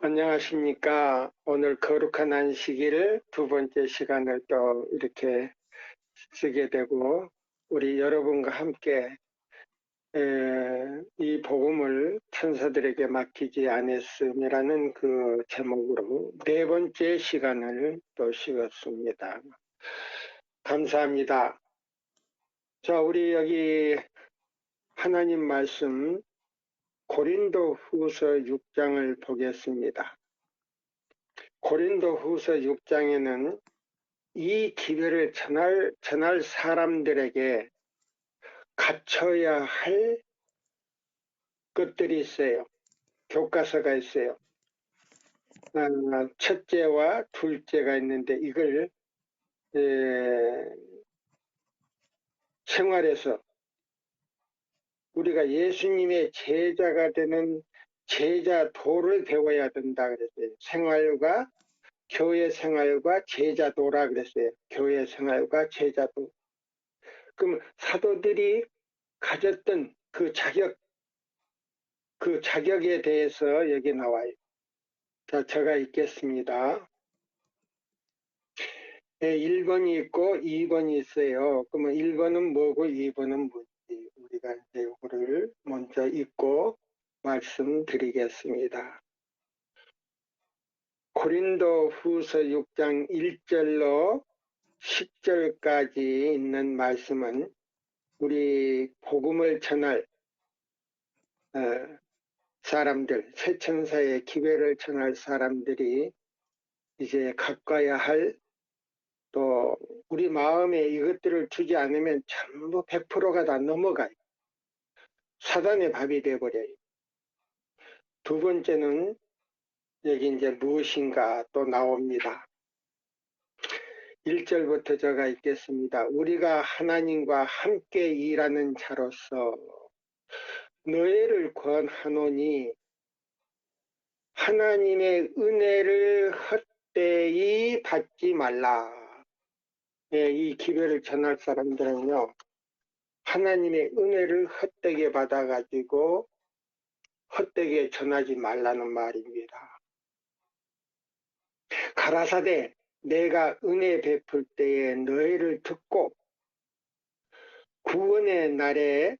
안녕하십니까. 오늘 거룩한 안식일 두 번째 시간을 또 이렇게 쓰게 되고, 우리 여러분과 함께 이 복음을 천사들에게 맡기지 않았음이라는 그 제목으로 네 번째 시간을 또 쓰었습니다. 감사합니다. 자, 우리 여기 하나님 말씀 고린도 후서 6장을 보겠습니다. 고린도 후서 6장에는 이 기별을 전할 사람들에게 갖춰야 할 것들이 있어요. 교과서가 있어요. 첫째와 둘째가 있는데 이걸 생활에서 우리가 예수님의 제자가 되는 제자도를 배워야 된다 그랬어요. 생활과 교회 생활과 제자도라 그랬어요. 교회 생활과 제자도. 그럼 사도들이 가졌던 그 자격에 대해서 여기 나와요. 자, 제가 읽겠습니다. 1번이 있고 2번이 있어요. 그러면 1번은 뭐고 2번은 뭐지? 우리가 이제 이거를 먼저 읽고 말씀드리겠습니다. 고린도 후서 6장 1절로 10절까지 있는 말씀은 우리 복음을 전할 사람들, 새천사의 기회를 전할 사람들이 이제 갖가야 할, 또 우리 마음에 이것들을 주지 않으면 전부 100%가 다 넘어가요. 사단의 밥이 되어버려요. 두 번째는 여기 이제 무엇인가 또 나옵니다. 1절부터 제가 읽겠습니다. 우리가 하나님과 함께 일하는 자로서 너희를 권하노니 하나님의 은혜를 헛되이 받지 말라. 이 기별을 전할 사람들은요, 하나님의 은혜를 헛되게 받아가지고 헛되게 전하지 말라는 말입니다. 가라사대 내가 은혜 베풀 때에 너희를 듣고 구원의 날에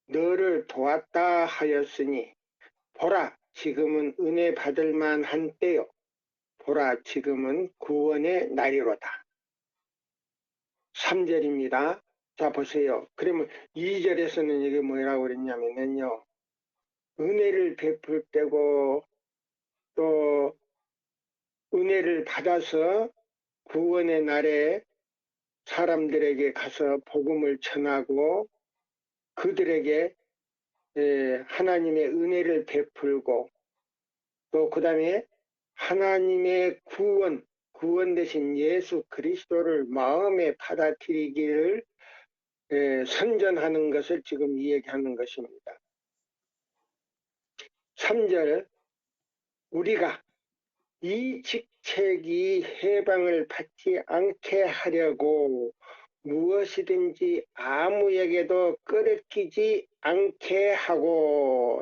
너를 도왔다 하였으니 보라 지금은 은혜 받을 만한 때요. 보라 지금은 구원의 날이로다. 3절입니다. 자 보세요. 그러면 2절에서는 이게 뭐라고 그랬냐면요. 은혜를 베풀 때고 또 은혜를 받아서 구원의 날에 사람들에게 가서 복음을 전하고 그들에게 하나님의 은혜를 베풀고 또 그 다음에 하나님의 구원 되신 예수 그리스도를 마음에 받아들이기를 선전하는 것을 지금 이야기하는 것입니다. 3절 우리가 이 직책이 해방을 받지 않게 하려고 무엇이든지 아무에게도 끌어끼지 않게 하고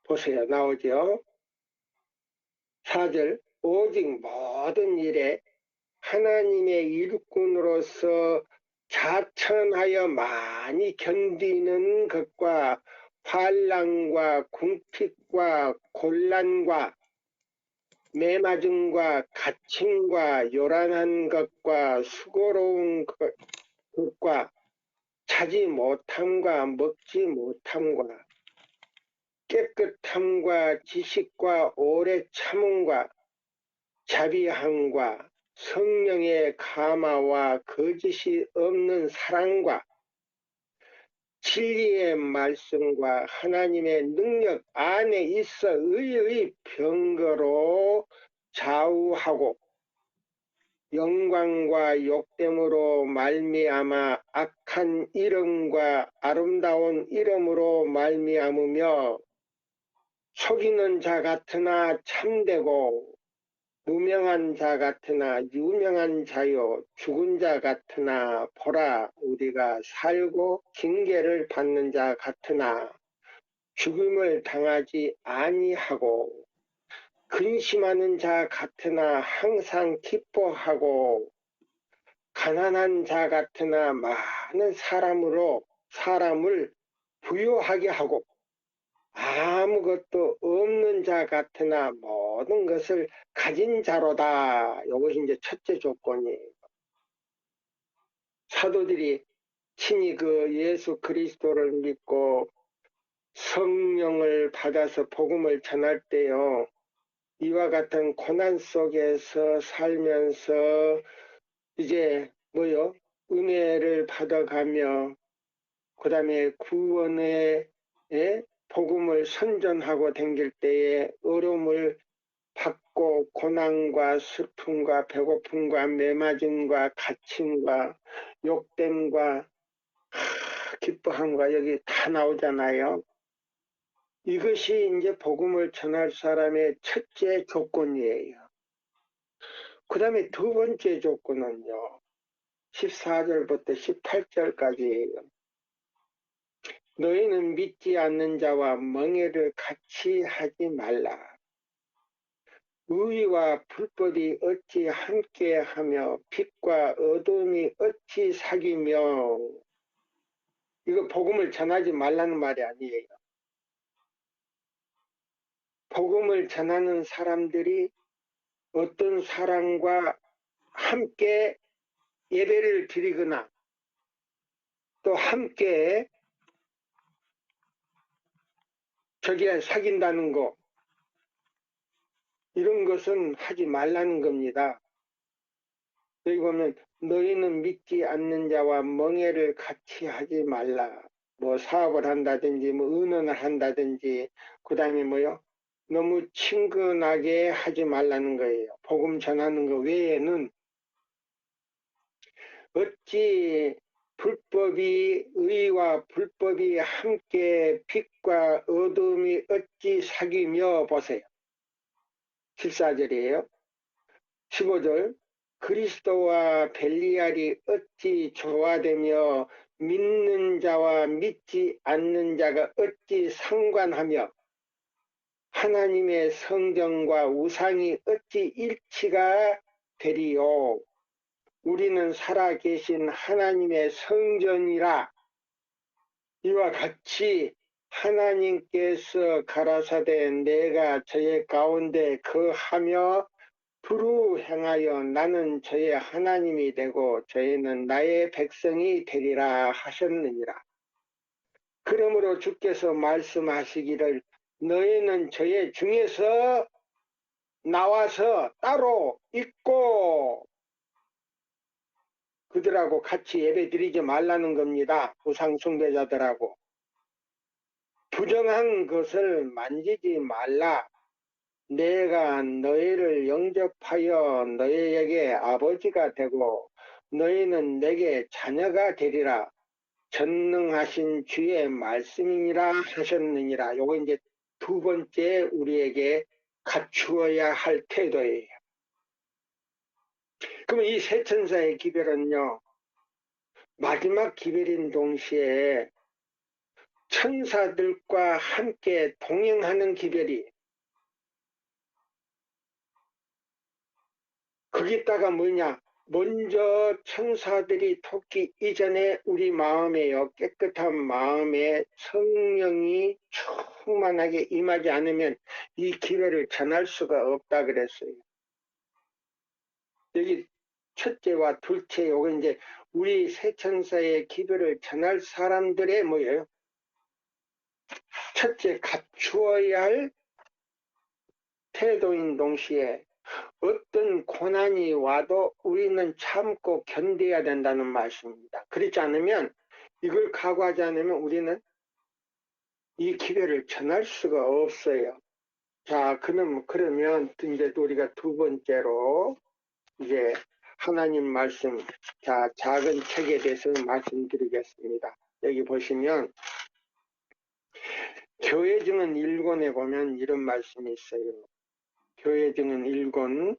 보세요. 나오죠. 4절 오직 모든 일에 하나님의 일꾼으로서 자천하여 많이 견디는 것과 환난과 궁핍과 곤란과 매맞음과 갇힘과 요란한 것과 수고로운 것과 자지 못함과 먹지 못함과 깨끗함과 지식과 오래 참음과 자비함과 성령의 감화와 거짓이 없는 사랑과 진리의 말씀과 하나님의 능력 안에 있어 의의 병거로 좌우하고 영광과 욕됨으로 말미암아 악한 이름과 아름다운 이름으로 말미암으며 속이는 자 같으나 참되고 무명한 자 같으나 유명한 자요 죽은 자 같으나 보라 우리가 살고 징계를 받는 자 같으나 죽음을 당하지 아니하고 근심하는 자 같으나 항상 기뻐하고 가난한 자 같으나 많은 사람을 부유하게 하고 아무것도 없는 자 같으나 모든 것을 가진 자로다. 이것이 이제 첫째 조건이에요. 사도들이 친히 그 예수 그리스도를 믿고 성령을 받아서 복음을 전할 때요. 이와 같은 고난 속에서 살면서 이제 은혜를 받아가며 그 다음에 구원의 복음을 선전하고 다닐 때에 어려움을 받고 고난과 슬픔과 배고픔과 매맞음과 갇힘과 욕됨과 기뻐함과 여기 다 나오잖아요. 이것이 이제 복음을 전할 사람의 첫째 조건이에요. 그 다음에 두 번째 조건은요. 14절부터 18절까지예요. 너희는 믿지 않는 자와 멍에를 같이 하지 말라. 의와 불법이 어찌 함께하며 빛과 어둠이 어찌 사귀며. 이거 복음을 전하지 말라는 말이 아니에요. 복음을 전하는 사람들이 어떤 사람과 함께 예배를 드리거나 또 함께 저기 사귄다는 거, 이런 것은 하지 말라는 겁니다. 여기 보면 너희는 믿지 않는 자와 멍에를 같이 하지 말라. 뭐 사업을 한다든지 뭐 은연을 한다든지 그 다음에 너무 친근하게 하지 말라는 거예요. 복음 전하는 거 외에는 어찌 의와 불법이 함께 빛과 어둠이 어찌 사귀며. 보세요. 14절이에요. 15절 그리스도와 벨리알이 어찌 조화되며 믿는 자와 믿지 않는 자가 어찌 상관하며 하나님의 성전과 우상이 어찌 일치가 되리요. 우리는 살아계신 하나님의 성전이라. 이와 같이 하나님께서 가라사대 내가 저의 가운데 거하며 두루 행하여 나는 저의 하나님이 되고 저희는 나의 백성이 되리라 하셨느니라. 그러므로 주께서 말씀하시기를 너희는 저의 중에서 나와서 따로 있고 그들하고 같이 예배 드리지 말라는 겁니다. 우상 숭배자들하고. 부정한 것을 만지지 말라. 내가 너희를 영접하여 너희에게 아버지가 되고 너희는 내게 자녀가 되리라. 전능하신 주의 말씀이니라 하셨느니라. 요거 이제 두 번째 우리에게 갖추어야 할 태도예요. 그러면 이 세 천사의 기별은요, 마지막 기별인 동시에 천사들과 함께 동행하는 기별이, 거기다가 뭐냐, 먼저 천사들이 돕기 이전에 우리 마음에요, 깨끗한 마음에 성령이 충만하게 임하지 않으면 이 기별을 전할 수가 없다 그랬어요. 여기 첫째와 둘째, 요거 이제 우리 세 천사의 기별을 전할 사람들의 뭐예요? 첫째, 갖추어야 할 태도인 동시에 어떤 고난이 와도 우리는 참고 견뎌야 된다는 말씀입니다. 그렇지 않으면, 이걸 각오하지 않으면 우리는 이 기별을 전할 수가 없어요. 자, 그러면 이제 우리가 두 번째로 이제 하나님 말씀, 자, 작은 책에 대해서 말씀드리겠습니다. 여기 보시면 교회 증언 1권에 보면 이런 말씀이 있어요. 교회 증언 1권,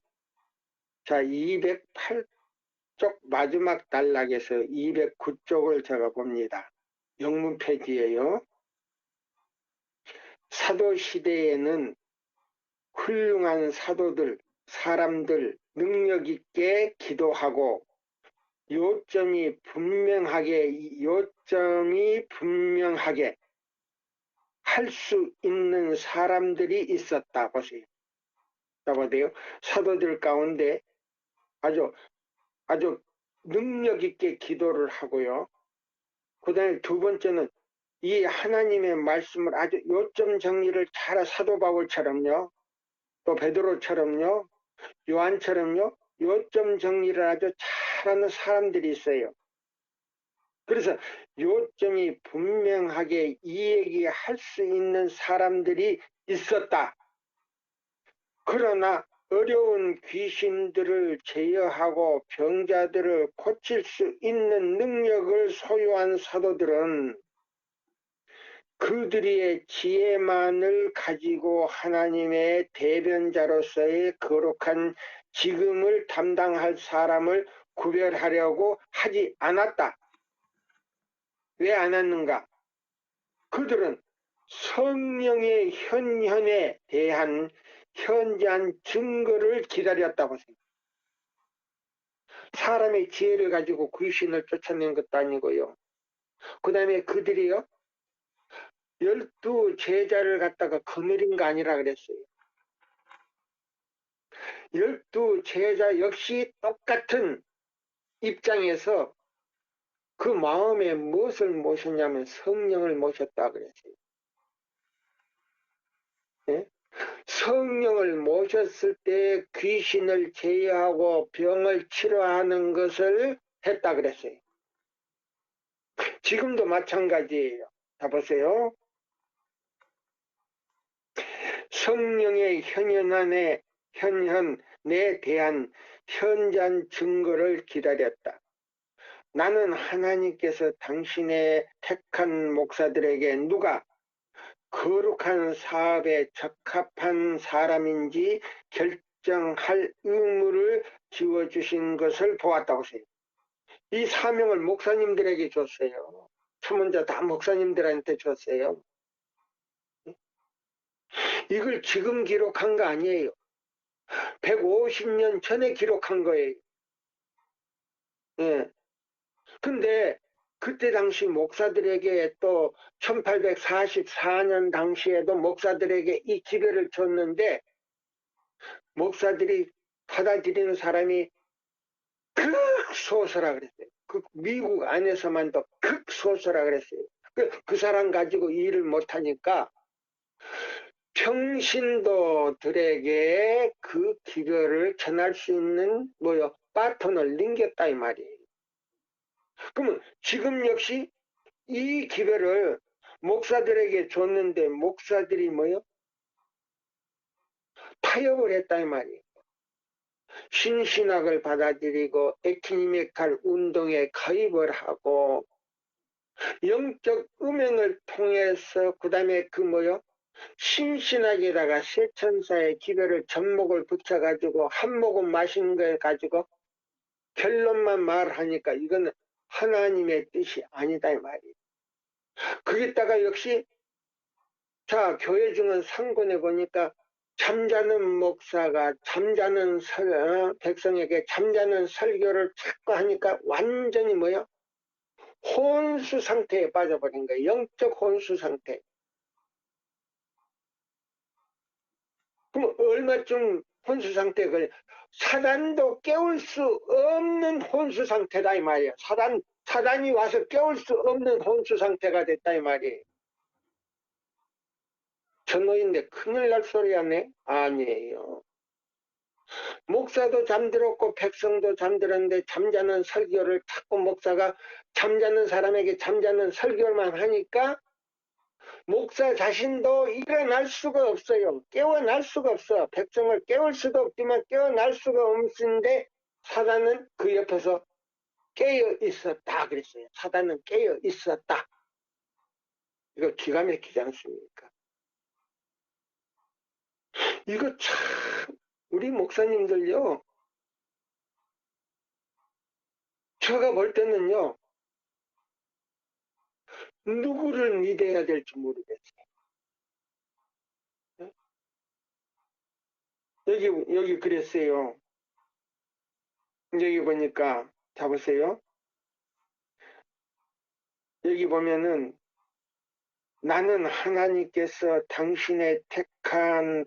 자, 208쪽 마지막 단락에서 209쪽을 제가 봅니다. 영문 페이지예요. 사도시대에는 훌륭한 사도들, 사람들 능력 있게 기도하고 요점이 분명하게 할 수 있는 사람들이 있었다. 보세요. 보세요. 사도들 가운데 아주 능력 있게 기도를 하고요. 그 다음에 두 번째는 이 하나님의 말씀을 아주 요점 정리를 잘 사도 바울처럼요. 또 베드로처럼요. 요한처럼요. 요점 정리를 아주 잘하는 사람들이 있어요. 그래서 요점이 분명하게 이야기할 수 있는 사람들이 있었다. 그러나 어려운 귀신들을 제어하고 병자들을 고칠 수 있는 능력을 소유한 사도들은 그들의 지혜만을 가지고 하나님의 대변자로서의 거룩한 직임을 담당할 사람을 구별하려고 하지 않았다. 왜 안 했는가? 그들은 성령의 현현에 대한 현저한 증거를 기다렸다고 생각합니다. 사람의 지혜를 가지고 귀신을 쫓아낸 것도 아니고요. 그 다음에 그들이요 12 제자를 갖다가 거느린 거 아니라 그랬어요. 12 제자 역시 똑같은 입장에서 그 마음에 무엇을 모셨냐면 성령을 모셨다 그랬어요. 네? 성령을 모셨을 때 귀신을 제어하고 병을 치료하는 것을 했다 그랬어요. 지금도 마찬가지예요. 자 보세요. 성령의 현현에 대한 현저한 증거를 기다렸다. 나는 하나님께서 당신의 택한 목사들에게 누가 거룩한 사업에 적합한 사람인지 결정할 의무를 지워주신 것을 보았다고 해요. 이 사명을 목사님들에게 줬어요. 초문자 다 목사님들한테 줬어요. 이걸 지금 기록한 거 아니에요. 150년 전에 기록한 거예요. 예. 근데 그때 당시 목사들에게 또 1844년 당시에도 목사들에게 이 기회를 줬는데 목사들이 받아들이는 사람이 극소수라 그랬어요. 그 미국 안에서만도 극소수라 그랬어요. 그 사람 가지고 일을 못하니까 평신도들에게 그 기별을 전할 수 있는 바톤을 넘겼다 이 말이에요. 그러면 지금 역시 이 기별을 목사들에게 줬는데 목사들이 타협을 했다 이 말이에요. 신신학을 받아들이고 에큐메니칼 운동에 가입을 하고 영적 음행을 통해서 그 다음에 신신학에다가 세천사의 기별을 접목을 붙여가지고 한 모금 마신 걸 가지고 결론만 말하니까 이거는 하나님의 뜻이 아니다 이 말이에요. 거기다가 역시 자 교회 중은 상권에 보니까 잠자는 목사가 백성에게 잠자는 설교를 자꾸 하니까 완전히 혼수 상태에 빠져버린 거예요. 영적 혼수 상태. 그럼 얼마쯤 혼수 상태에 걸려? 사단도 깨울 수 없는 혼수 상태다 이 말이에요. 사단이 와서 깨울 수 없는 혼수 상태가 됐다 이 말이에요. 전노인데 큰일 날 소리 하네? 아니에요. 목사도 잠들었고 백성도 잠들었는데 잠자는 설교를 자꾸 목사가 잠자는 사람에게 잠자는 설교만 하니까 목사 자신도 일어날 수가 없어요. 깨어날 수가 없어. 백성을 깨울 수도 없지만 깨어날 수가 없는데 사단은 그 옆에서 깨어 있었다 그랬어요. 사단은 깨어 있었다. 이거 기가 막히지 않습니까? 이거 참 우리 목사님들요. 제가 볼 때는요. 누구를 믿어야 될지 모르겠어요. 여기 그랬어요. 여기 보니까, 자 보세요. 여기 보면은, 나는 하나님께서 당신의 택한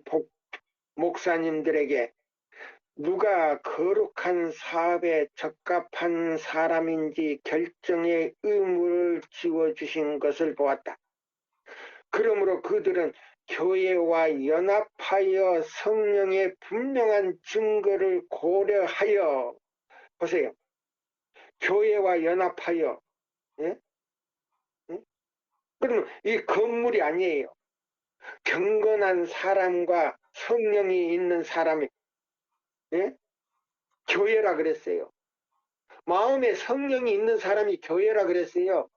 목사님들에게 누가 거룩한 사업에 적합한 사람인지 결정의 의무를 지워주신 것을 보았다. 그러므로 그들은 교회와 연합하여 성령의 분명한 증거를 고려하여, 보세요. 교회와 연합하여, 예? 예? 그러면 이 건물이 아니에요. 경건한 사람과 성령이 있는 사람이, 예? 교회라 그랬어요. 마음에 성령이 있는 사람이 교회라 그랬어요.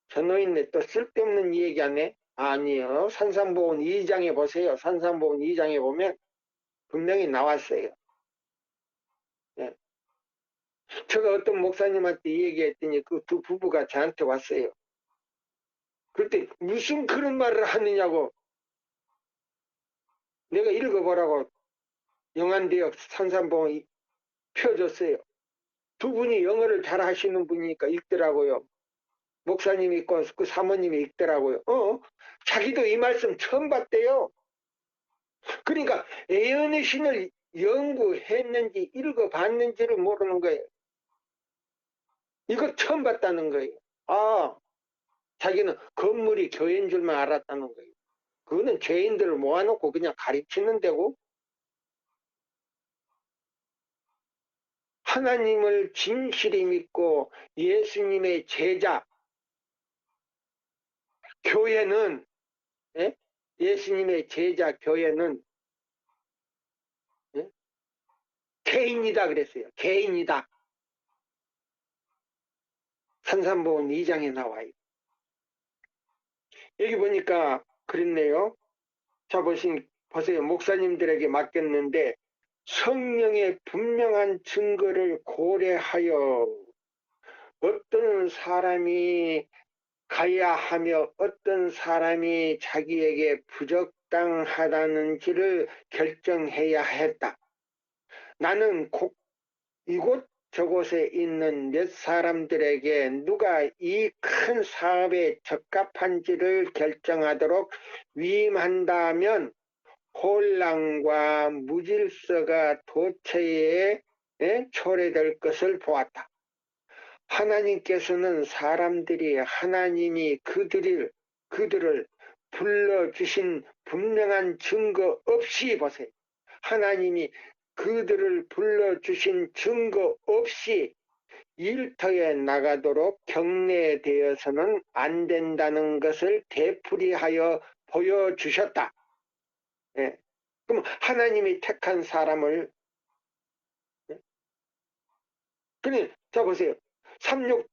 저 노인네 또 쓸데없는 얘기하네. 아니요. 산상보훈 2장에 보세요. 산상보훈 2장에 보면 분명히 나왔어요. 예. 제가 어떤 목사님한테 얘기했더니 그 두 부부가 저한테 왔어요. 그때 무슨 그런 말을 하느냐고 내가 읽어보라고 영안대역 산상보훈 펴줬어요. 두 분이 영어를 잘 하시는 분이니까 읽더라고요. 목사님이 있고 그 사모님이 읽더라고요. 자기도 이 말씀 처음 봤대요. 그러니까 예언의 신을 연구했는지 읽어봤는지를 모르는 거예요. 이거 처음 봤다는 거예요. 아, 자기는 건물이 교회인 줄만 알았다는 거예요. 그거는 죄인들을 모아놓고 그냥 가르치는 데고, 하나님을 진실히 믿고 예수님의 제자, 교회는, 예? 예수님의 제자 교회는, 예? 개인이다 그랬어요. 개인이다. 산상보훈 2장에 나와요. 여기 보니까 그랬네요. 자, 보세요. 목사님들에게 맡겼는데 성령의 분명한 증거를 고려하여 어떤 사람이 가야 하며 어떤 사람이 자기에게 부적당하다는지를 결정해야 했다. 나는 이곳 저곳에 있는 몇 사람들에게 누가 이 큰 사업에 적합한지를 결정하도록 위임한다면 혼란과 무질서가 도처에 초래될 것을 보았다. 하나님께서는 사람들이 하나님이 그들을 불러주신 분명한 증거 없이, 보세요. 하나님이 그들을 불러주신 증거 없이 일터에 나가도록 경례되어서는 안 된다는 것을 되풀이하여 보여주셨다. 예. 그럼 하나님이 택한 사람을, 예? 그래, 자 보세요. 36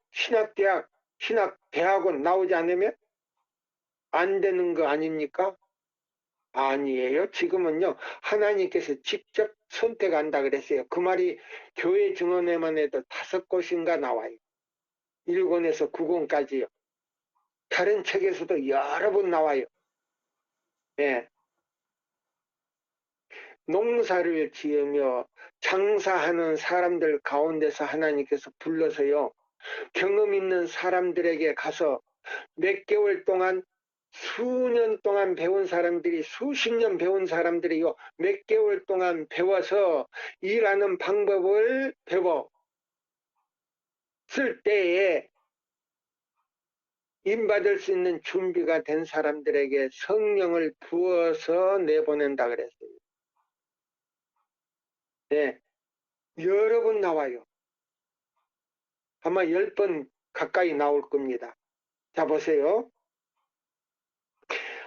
신학대학원 나오지 않으면 안 되는 거 아닙니까? 아니에요. 지금은요, 하나님께서 직접 선택한다 그랬어요. 그 말이 교회 증언에만 해도 5곳인가 나와요. 1권에서 9권까지요. 다른 책에서도 여러 번 나와요. 예. 농사를 지으며 장사하는 사람들 가운데서 하나님께서 불러서요, 경험 있는 사람들에게 가서 몇 개월 동안 수년 동안 배운 사람들이, 수십 년 배운 사람들이요, 몇 개월 동안 배워서 일하는 방법을 배웠을 때에 임받을 수 있는 준비가 된 사람들에게 성령을 부어서 내보낸다 그랬어요. 네, 여러 번 나와요. 아마 10번 가까이 나올 겁니다. 자, 보세요.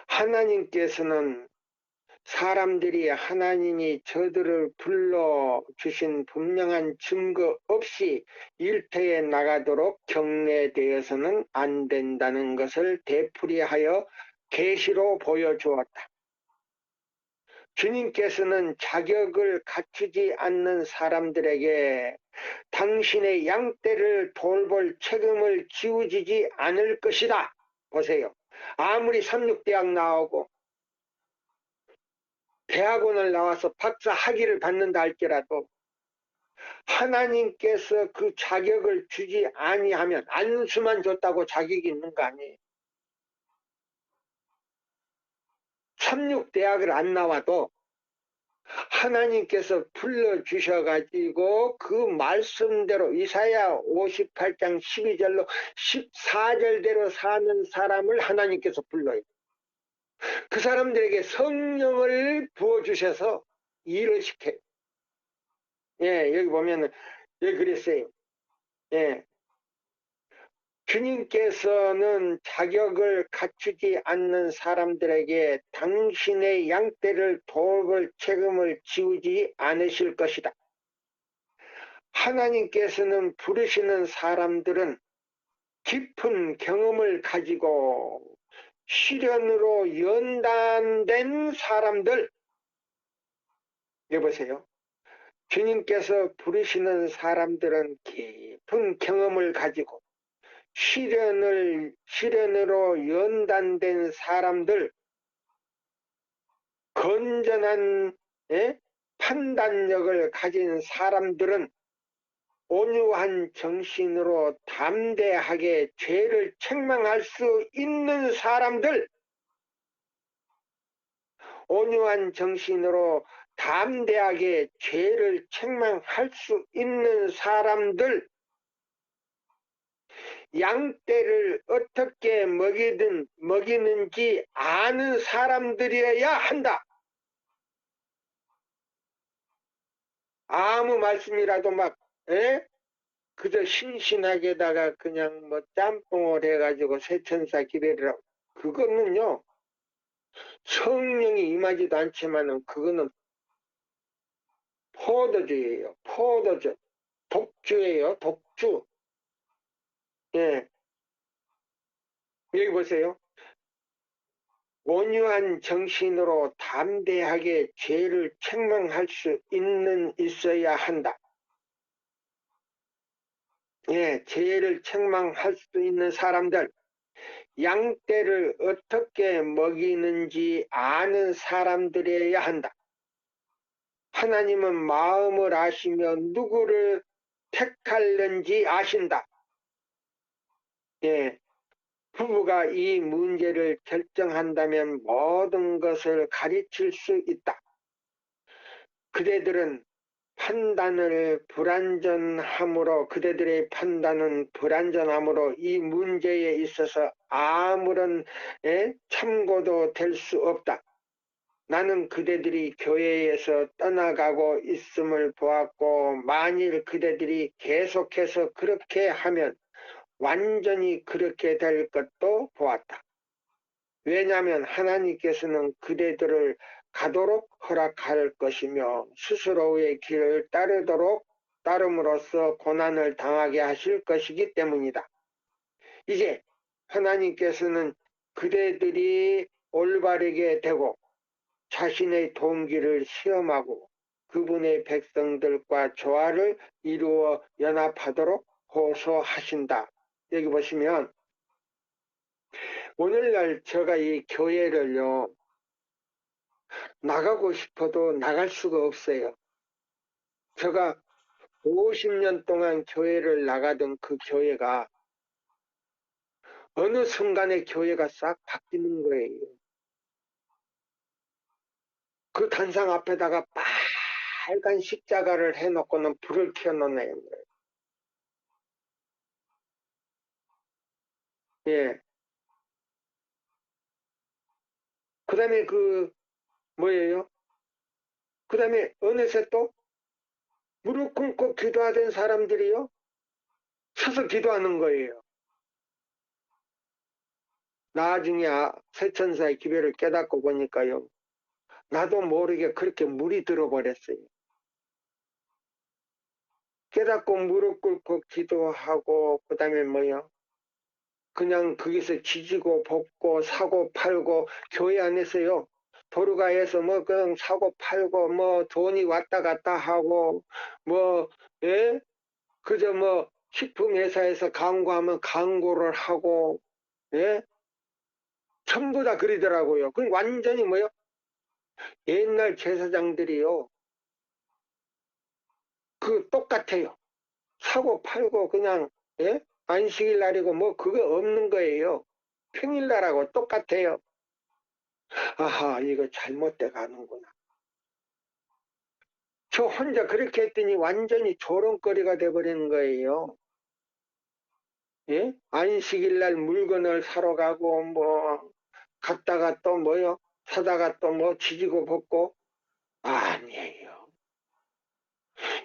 하나님께서는 사람들이 하나님이 저들을 불러주신 분명한 증거 없이 일터에 나가도록 경례되어서는 안 된다는 것을 되풀이하여 계시로 보여주었다. 주님께서는 자격을 갖추지 않는 사람들에게 당신의 양떼를 돌볼 책임을 지우지지 않을 것이다. 보세요. 아무리 삼육대학 나오고 대학원을 나와서 박사 학위를 받는다 할지라도 하나님께서 그 자격을 주지 아니하면 안수만 줬다고 자격이 있는 거 아니에요. 삼육대학을 안 나와도 하나님께서 불러주셔가지고 그 말씀대로 이사야 58장 12절로 14절대로 사는 사람을 하나님께서 불러요. 그 사람들에게 성령을 부어주셔서 일을 시켜요. 예, 여기 보면은, 여기 그랬어요. 예. 주님께서는 자격을 갖추지 않는 사람들에게 당신의 양떼를 돌볼 책임을 지우지 않으실 것이다. 하나님께서는 부르시는 사람들은 깊은 경험을 가지고 시련으로 연단된 사람들, 여보세요. 주님께서 부르시는 사람들은 깊은 경험을 가지고 시련으로 연단된 사람들, 건전한 판단력을 가진 사람들은 온유한 정신으로 담대하게 죄를 책망할 수 있는 사람들, 온유한 정신으로 담대하게 죄를 책망할 수 있는 사람들, 양떼를 어떻게 먹이는지 아는 사람들이어야 한다. 아무 말씀이라도 막 그저 신신하게다가 그냥 뭐 짬뽕을 해가지고 새천사 기대리라고, 그거는요 성령이 임하지도 않지만은 그거는 포도주예요. 포도주, 독주예요. 독주. 예, 여기 보세요. 온유한 정신으로 담대하게 죄를 책망할 수 있어야 한다. 예, 죄를 책망할 수 있는 사람들, 양떼를 어떻게 먹이는지 아는 사람들이어야 한다. 하나님은 마음을 아시며 누구를 택할는지 아신다. 예, 부부가 이 문제를 결정한다면 모든 것을 가르칠 수 있다. 그대들의 판단은 불완전함으로 이 문제에 있어서 아무런 참고도 될 수 없다. 나는 그대들이 교회에서 떠나가고 있음을 보았고, 만일 그대들이 계속해서 그렇게 하면 완전히 그렇게 될 것도 보았다. 왜냐하면 하나님께서는 그대들을 가도록 허락할 것이며 스스로의 길을 따름으로써 고난을 당하게 하실 것이기 때문이다. 이제 하나님께서는 그대들이 올바르게 되고 자신의 동기를 시험하고 그분의 백성들과 조화를 이루어 연합하도록 호소하신다. 여기 보시면 오늘날 제가 이 교회를요 나가고 싶어도 나갈 수가 없어요. 제가 50년 동안 교회를 나가던 그 교회가 어느 순간에 교회가 싹 바뀌는 거예요. 그 단상 앞에다가 빨간 십자가를 해놓고는 불을 켜놓는 거예요. 예. 그 다음에 뭐예요? 그 다음에 어느새 또 무릎 꿇고 기도하던 사람들이요 서서 기도하는 거예요. 나중에 새천사의 기별을 깨닫고 보니까요 나도 모르게 그렇게 물이 들어버렸어요. 깨닫고 무릎 꿇고 기도하고 그 다음에 뭐요? 그냥 거기서 지지고 볶고 사고 팔고 교회 안에서요 도로가에서 뭐 그냥 사고 팔고 뭐 돈이 왔다 갔다 하고 뭐 그저 뭐 식품회사에서 광고하면 광고를 하고 전부 다 그러더라고요. 그 완전히 뭐요? 옛날 제사장들이요, 그 똑같아요. 사고 팔고 그냥, 예? 안식일 날이고 뭐 그거 없는 거예요. 평일날하고 똑같아요. 아하, 이거 잘못돼 가는구나. 저 혼자 그렇게 했더니 완전히 조롱거리가 돼버리는 거예요. 예? 안식일 날 물건을 사러 가고, 뭐, 갔다가 또 뭐요? 사다가 또 뭐 지지고 볶고. 아니에요.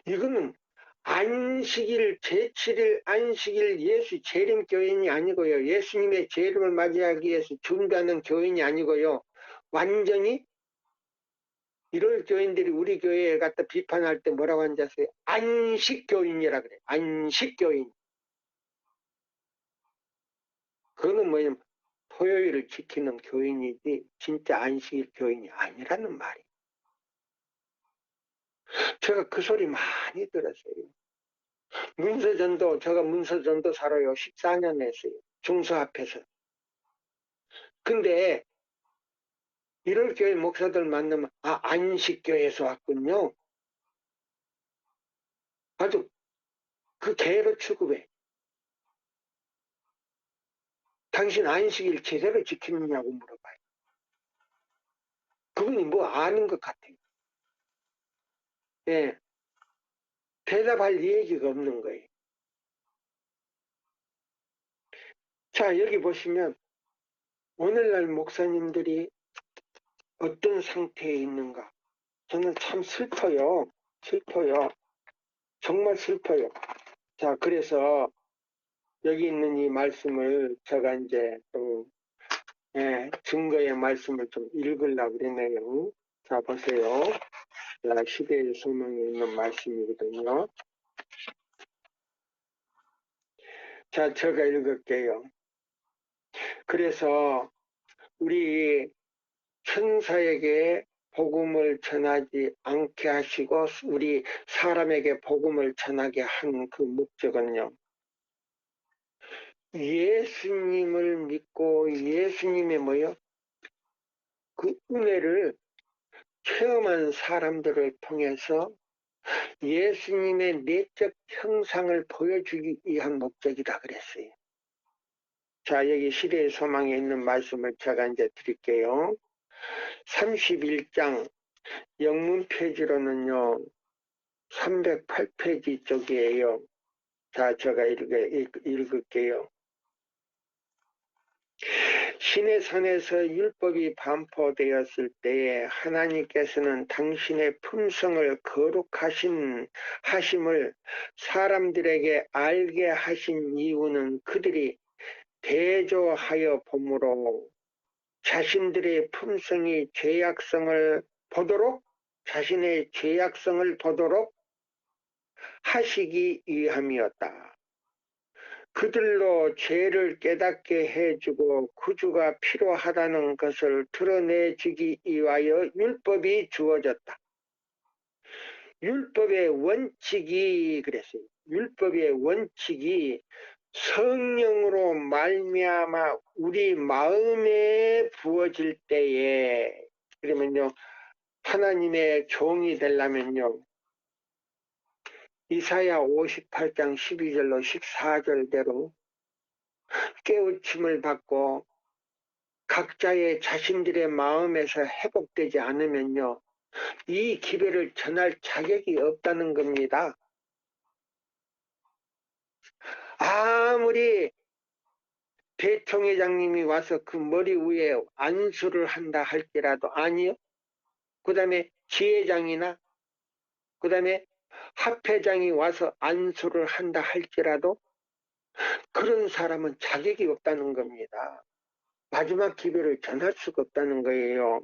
이거는 안식일, 제7일 안식일 예수 재림교인이 아니고요. 예수님의 재림을 맞이하기 위해서 준비하는 교인이 아니고요. 완전히 이럴 교인들이 우리 교회에 갖다 비판할 때 뭐라고 하는지 아세요? 안식교인이라 그래요. 안식교인. 그거는 뭐냐면 토요일을 지키는 교인이지 진짜 안식일 교인이 아니라는 말이에요. 제가 그 소리 많이 들었어요. 문서전도, 제가 문서전도사로요 14년 했어요. 중서 앞에서. 근데 이럴 교회 목사들 만나면 안식교에서 왔군요. 아주 그 개로 취급해. 당신 안식일 제대로 지키느냐고 물어봐요. 그분이 뭐 아는 것 같아요. 예, 대답할 얘기가 없는 거예요. 자, 여기 보시면 오늘날 목사님들이 어떤 상태에 있는가. 저는 참 슬퍼요. 슬퍼요. 정말 슬퍼요. 자, 그래서 여기 있는 이 말씀을 제가 이제 좀, 증거의 말씀을 좀 읽으려고 그러네요. 자, 보세요. 자, 시대의 소망에 있는 말씀이거든요. 자, 제가 읽을게요. 그래서 우리 천사에게 복음을 전하지 않게 하시고 우리 사람에게 복음을 전하게 한 그 목적은요. 예수님을 믿고 예수님의 뭐요? 그 은혜를 체험한 사람들을 통해서 예수님의 내적 형상을 보여주기 위한 목적이다 그랬어요. 자, 여기 시대의 소망에 있는 말씀을 제가 이제 드릴게요. 31장 영문 페이지로는요. 308페이지 쪽이에요. 자, 제가 읽을게요. 신의 산에서 율법이 반포되었을 때에 하나님께서는 당신의 품성을 하심을 사람들에게 알게 하신 이유는 그들이 대조하여 봄으로 자신들의 품성이 자신의 죄악성을 보도록 하시기 위함이었다. 그들로 죄를 깨닫게 해주고 구주가 필요하다는 것을 드러내주기 위하여 율법이 주어졌다. 율법의 원칙이 그랬어요. 율법의 원칙이 성령으로 말미암아 우리 마음에 부어질 때에 그러면요 하나님의 종이 되려면요 이사야 58장 12절로 14절대로 깨우침을 받고 각자의 자신들의 마음에서 회복되지 않으면요 이 기별을 전할 자격이 없다는 겁니다. 아무리 대총회장님이 와서 그 머리 위에 안수를 한다 할지라도 아니요. 그 다음에 지회장이나 그 다음에 합회장이 와서 안수를 한다 할지라도 그런 사람은 자격이 없다는 겁니다. 마지막 기별을 전할 수가 없다는 거예요.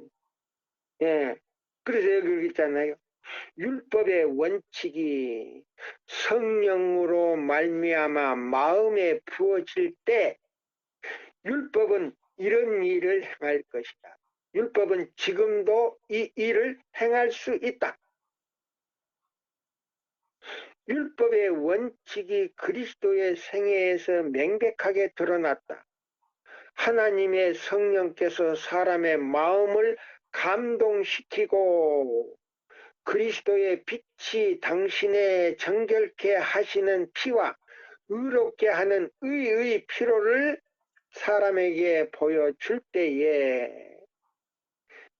예. 그래서 여기 있잖아요. 율법의 원칙이 성령으로 말미암아 마음에 부어질 때 율법은 이런 일을 행할 것이다. 율법은 지금도 이 일을 행할 수 있다. 율법의 원칙이 그리스도의 생애에서 명백하게 드러났다. 하나님의 성령께서 사람의 마음을 감동시키고 그리스도의 빛이 당신의 정결케 하시는 피와 의롭게 하는 의의 피로를 사람에게 보여줄 때에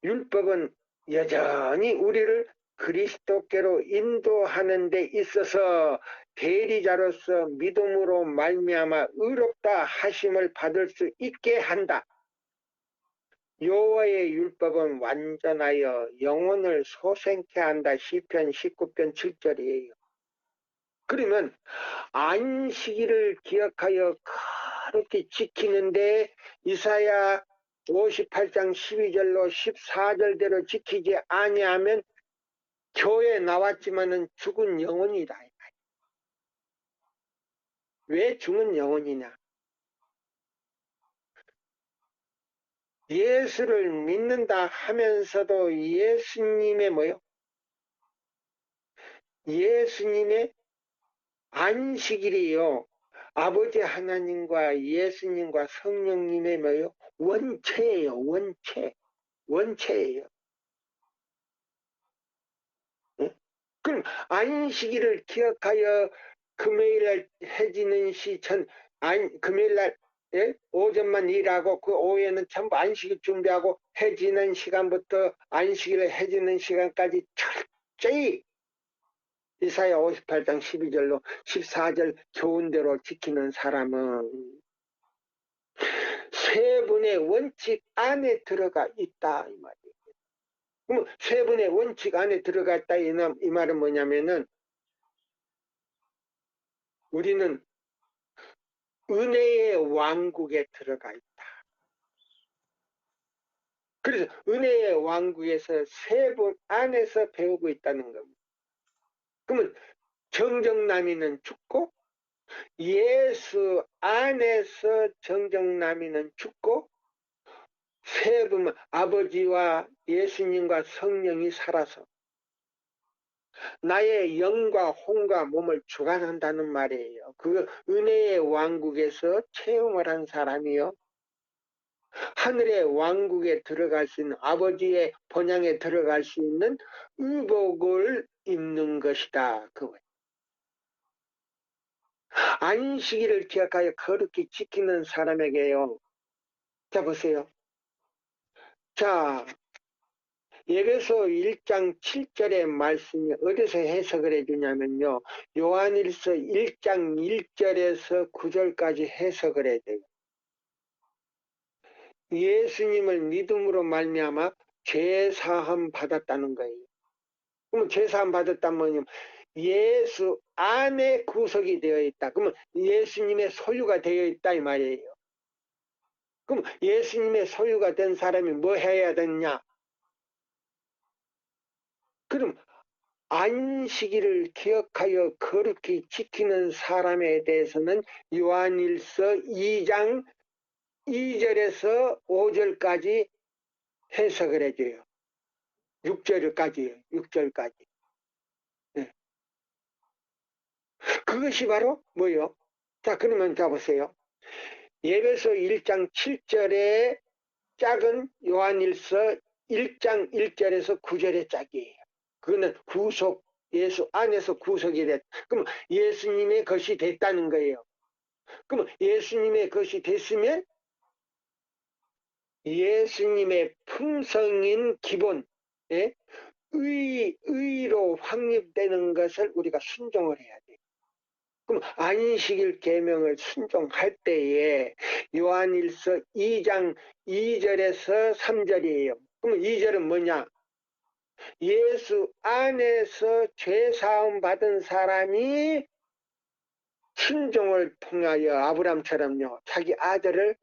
율법은 여전히 우리를 그리스도께로 인도하는 데 있어서 대리자로서 믿음으로 말미암아 의롭다 하심을 받을 수 있게 한다. 여호와의 율법은 완전하여 영혼을 소생케 한다. 시편 19편 7절이에요. 그러면 안식일을 기억하여 그렇게 지키는데 이사야 58장 12절로 14절대로 지키지 아니하면 교회에 나왔지만은 죽은 영혼이다. 왜 죽은 영혼이냐? 예수를 믿는다 하면서도 예수님의 뭐요? 예수님의 안식일이요. 아버지 하나님과 예수님과 성령님의 뭐요? 원체예요. 원체예요. 응? 그럼 안식일을 기억하여 금요일날 해지는 시전 금요일날 오전만 일하고 그 오후에는 전부 안식일 준비하고 해지는 시간부터 안식일을 해지는 시간까지 철저히 이사야 58장 12절로 14절 교훈대로 지키는 사람은 세 분의 원칙 안에 들어가 있다 이 말이에요. 그럼 세 분의 원칙 안에 들어가 있다 이 말은 뭐냐면은 우리는 은혜의 왕국에 들어가 있다. 그래서 은혜의 왕국에서 세 분 안에서 배우고 있다는 겁니다. 그러면 정정남이는 죽고 예수 안에서 정정남이는 죽고 세 분 아버지와 예수님과 성령이 살아서 나의 영과 혼과 몸을 주관한다는 말이에요. 그 은혜의 왕국에서 체험을 한 사람이요. 하늘의 왕국에 들어갈 수 있는 아버지의 본향에 들어갈 수 있는 의복을 입는 것이다. 그거예요. 안식일을 기억하여 거룩히 지키는 사람에게요. 자 보세요. 자 에베소 1장 7절의 말씀이 어디서 해석을 해주냐면요. 요한일서 1장 1절에서 9절까지 해석을 해야 돼요. 예수님을 믿음으로 말미암아 죄사함 받았다는 거예요. 그러면 죄사함 받았다면 뭐냐면 예수 안에 구속이 되어 있다. 그러면 예수님의 소유가 되어 있다 이 말이에요. 그럼 예수님의 소유가 된 사람이 뭐 해야 되느냐? 그럼 안식일을 기억하여 거룩히 지키는 사람에 대해서는 요한일서 2장 2절에서 5절까지 해석을 해줘요. 6절까지요. 6절까지. 네. 그것이 바로 뭐요? 자, 그러면 자 보세요. 에베소 1장 7절에 짝은 요한일서 1장 1절에서 9절의 짝이에요. 그거는 구속, 예수 안에서 구속이 됐. 그럼 예수님의 것이 됐다는 거예요. 그럼 예수님의 것이 됐으면 예수님의 품성인 기본, 예? 의로 확립되는 것을 우리가 순종을 해야 돼요. 그럼 안식일 계명을 순종할 때에 요한일서 2장 2절에서 3절이에요. 그럼 2절은 뭐냐? 예수 안에서 죄사함 받은 사람이 순종을 통하여 아브람처럼요. 자기 아들을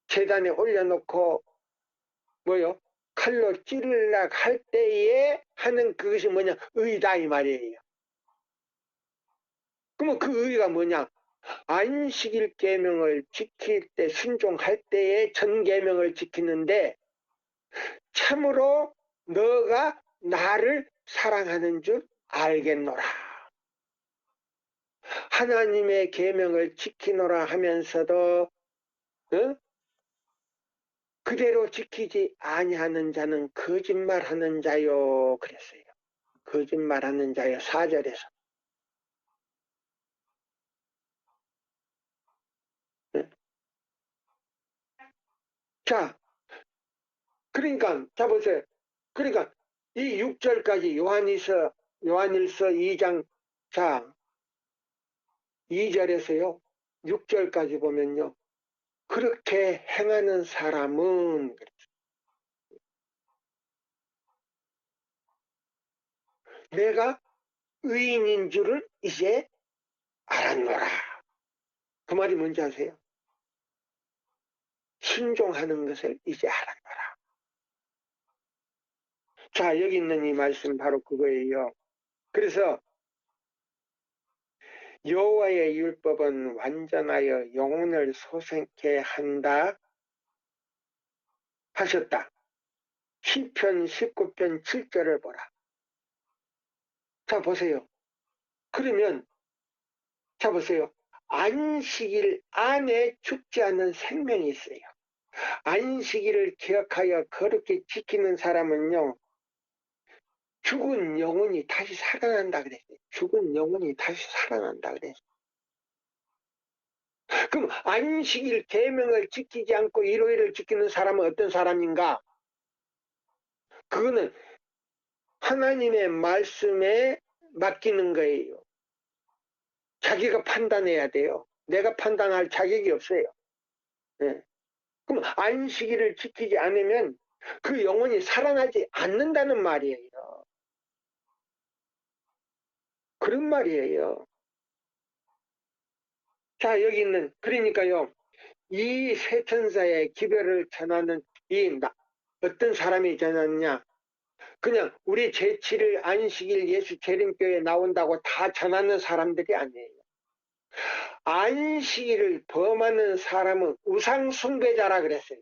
제단에 올려놓고 뭐요? 칼로 찌르려고 할 때에 하는 그것이 뭐냐? 의다 이 말이에요. 그러면 그 의가 뭐냐? 안식일 계명을 지킬 때 순종할 때에 전 계명을 지키는데 참으로 너가 나를 사랑하는 줄 알겠노라. 하나님의 계명을 지키노라 하면서도 그대로 지키지 아니하는 자는 거짓말하는 자요 그랬어요. 거짓말하는 자요 4절에서. 자, 그러니까 자 보세요. 그러니까 이 6절까지 요한일서 2장 자 2절에서요. 6절까지 보면요. 그렇게 행하는 사람은 내가 의인인 줄을 이제 알았노라. 그 말이 뭔지 아세요? 순종하는 것을 이제 알았노라. 자, 여기 있는 이 말씀 바로 그거예요. 그래서 여호와의 율법은 완전하여 영혼을 소생케 한다 하셨다. 시편 19편 7절을 보라. 자, 보세요. 그러면 자, 보세요. 안식일 안에 죽지 않는 생명이 있어요. 안식일을 기억하여 거룩히 지키는 사람은요, 죽은 영혼이 다시 살아난다 그랬어요. 죽은 영혼이 다시 살아난다 그랬어요. 그럼 안식일 계명을 지키지 않고 일요일을 지키는 사람은 어떤 사람인가? 그거는 하나님의 말씀에 맡기는 거예요. 자기가 판단해야 돼요. 내가 판단할 자격이 없어요. 네. 그럼 안식일을 지키지 않으면 그 영혼이 살아나지 않는다는 말이에요. 그런 말이에요. 자, 여기 있는, 그러니까요, 이 세 천사의 기별을 전하는 어떤 사람이 전하느냐? 그냥 우리 제7일 안식일 예수 재림교회 나온다고 다 전하는 사람들이 아니에요. 안식일을 범하는 사람은 우상숭배자라 그랬어요.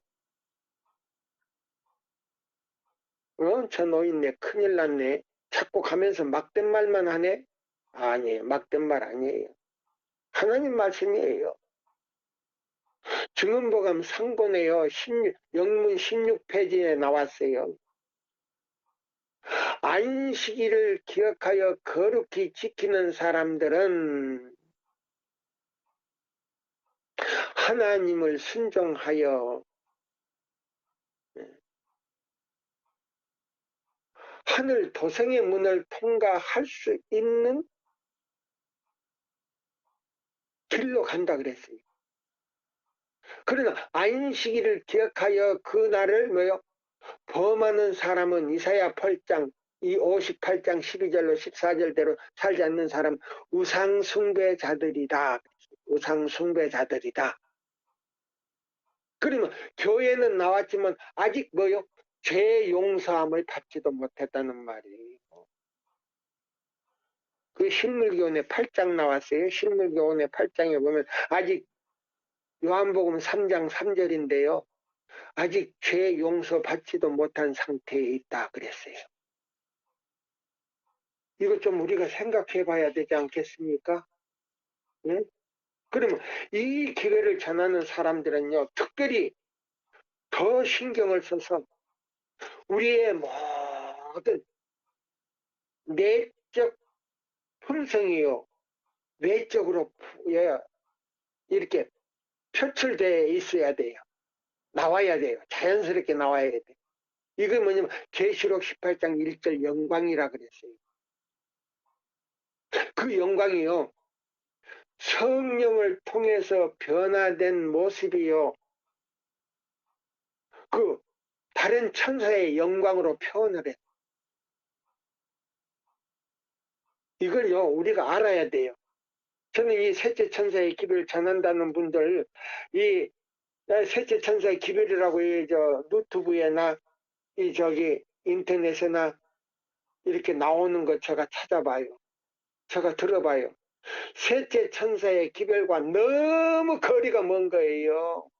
저 노인네 큰일 났네. 자꾸 가면서 막된 말만 하네? 아니에요. 막된 말 아니에요. 하나님 말씀이에요. 증언보감 상본에요. 영문 16페이지에 나왔어요. 안식일을 기억하여 거룩히 지키는 사람들은 하나님을 순종하여 하늘 도성의 문을 통과할 수 있는 길로 간다 그랬어요. 그러나 안식일을 기억하여 그날을 범하는 사람은 이사야 8장 이 58장 12절로 14절대로 살지 않는 사람 우상숭배자들이다. 우상숭배자들이다. 그러면 교회는 나왔지만 아직 죄 용서함을 받지도 못했다는 말이에요. 그 신물교훈의 8장 나왔어요. 신물교훈의 8장에 보면 아직 요한복음 3장 3절인데요. 아직 죄 용서 받지도 못한 상태에 있다 그랬어요. 이거 좀 우리가 생각해 봐야 되지 않겠습니까? 응? 그러면 이 기회를 전하는 사람들은요, 특별히 더 신경을 써서 우리의 모든 내적 품성이요, 외적으로 이렇게 표출되어 있어야 돼요. 나와야 돼요. 자연스럽게 나와야 돼요. 이게 뭐냐면 계시록 18장 1절 영광이라 그랬어요. 그 영광이요, 성령을 통해서 변화된 모습이요, 그 다른 천사의 영광으로 표현을 해요. 이걸요, 우리가 알아야 돼요. 저는 이 셋째 천사의 기별을 전한다는 분들, 이 셋째 천사의 기별이라고 유튜브에나 인터넷에나 이렇게 나오는 거 제가 찾아봐요. 제가 들어봐요. 셋째 천사의 기별과 너무 거리가 먼 거예요.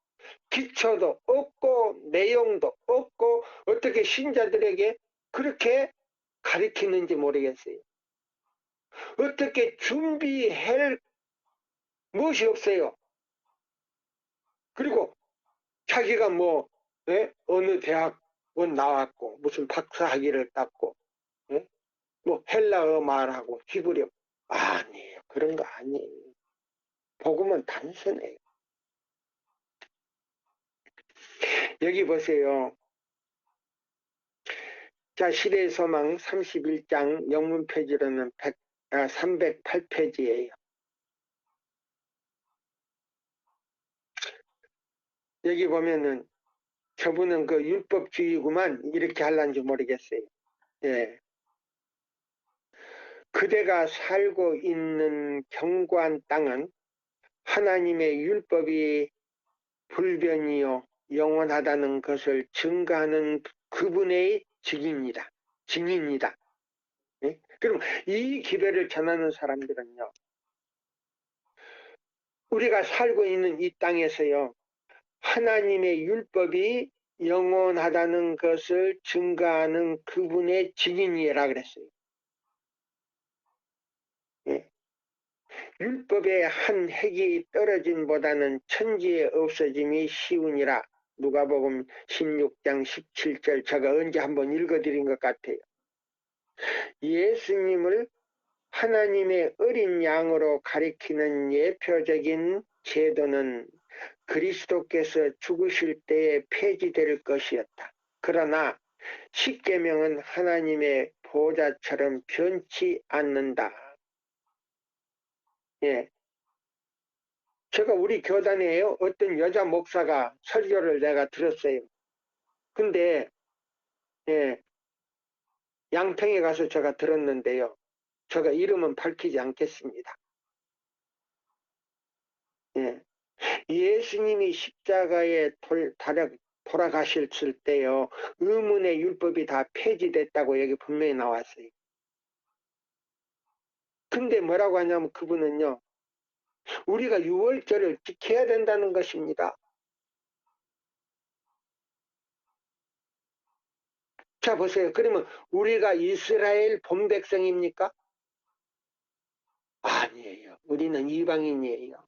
기초도 없고 내용도 없고 어떻게 신자들에게 그렇게 가르치는지 모르겠어요. 어떻게 준비할 무엇이 없어요. 그리고 자기가 예? 어느 대학원 나왔고 무슨 박사 학위를 땄고 예? 뭐 헬라어 말하고 히브리어 아니에요. 그런 거 아니에요. 복음은 단순해요. 여기 보세요. 자, 시대의 소망 31장 영문 표지로는 308페이지예요. 여기 보면은 저분은 그 율법주의구만 이렇게 할란지 모르겠어요. 예. 그대가 살고 있는 견고한 땅은 하나님의 율법이 불변이요 영원하다는 것을 증거하는 그분의 증인이다. 증인이다. 예? 그럼 이 기별을 전하는 사람들은요. 우리가 살고 있는 이 땅에서요. 하나님의 율법이 영원하다는 것을 증거하는 그분의 증인이라 그랬어요. 예? 율법의 한 획이 떨어짐보다는 천지에 없어짐이 쉬우니라. 누가복음 16장 17절 제가 언제 한번 읽어드린 것 같아요. 예수님을 하나님의 어린 양으로 가리키는 예표적인 제도는 그리스도께서 죽으실 때에 폐지될 것이었다. 그러나 십계명은 하나님의 보좌처럼 변치 않는다. 예. 제가 우리 교단에요. 어떤 여자 목사가 설교를 내가 들었어요. 근데 예, 양평에 가서 제가 들었는데요. 제가 이름은 밝히지 않겠습니다. 예. 예수님이 십자가에 돌아가실 때요. 의문의 율법이 다 폐지됐다고 여기 분명히 나왔어요. 근데 뭐라고 하냐면 그분은요. 우리가 유월절을 지켜야 된다는 것입니다. 자 보세요. 그러면 우리가 이스라엘 본백성입니까? 아니에요. 우리는 이방인이에요.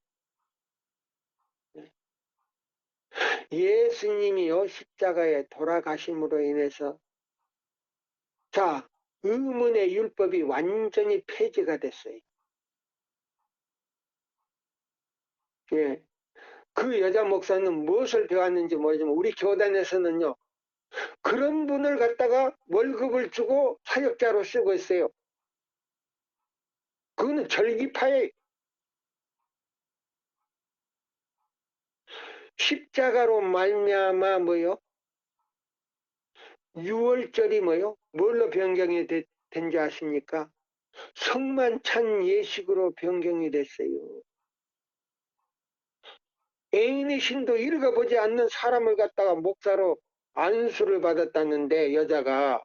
예수님이요 십자가에 돌아가심으로 인해서 자 의문의 율법이 완전히 폐지가 됐어요. 예. 그 여자 목사는 무엇을 배웠는지 모르지만 우리 교단에서는요 그런 분을 갖다가 월급을 주고 사역자로 쓰고 있어요. 그거는 절기파의 십자가로 말미암아 뭐요? 유월절이 뭐요? 뭘로 변경이 된지 아십니까? 성만찬 예식으로 변경이 됐어요. 애인의 신도 읽어보지 않는 사람을 갖다가 목사로 안수를 받았다는데 여자가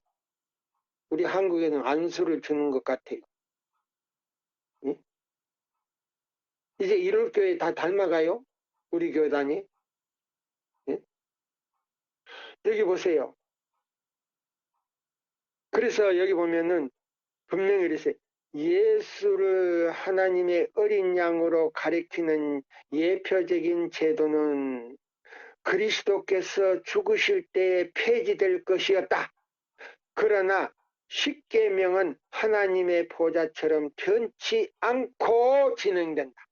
우리 한국에는 안수를 주는 것 같아요. 예? 이제 이럴 교회 다 닮아가요? 우리 교단이? 예? 여기 보세요. 그래서 여기 보면은 분명히 이랬어요. 예수를 하나님의 어린 양으로 가리키는 예표적인 제도는 그리스도께서 죽으실 때에 폐지될 것이었다. 그러나 십계명은 하나님의 보좌처럼 변치 않고 진행된다.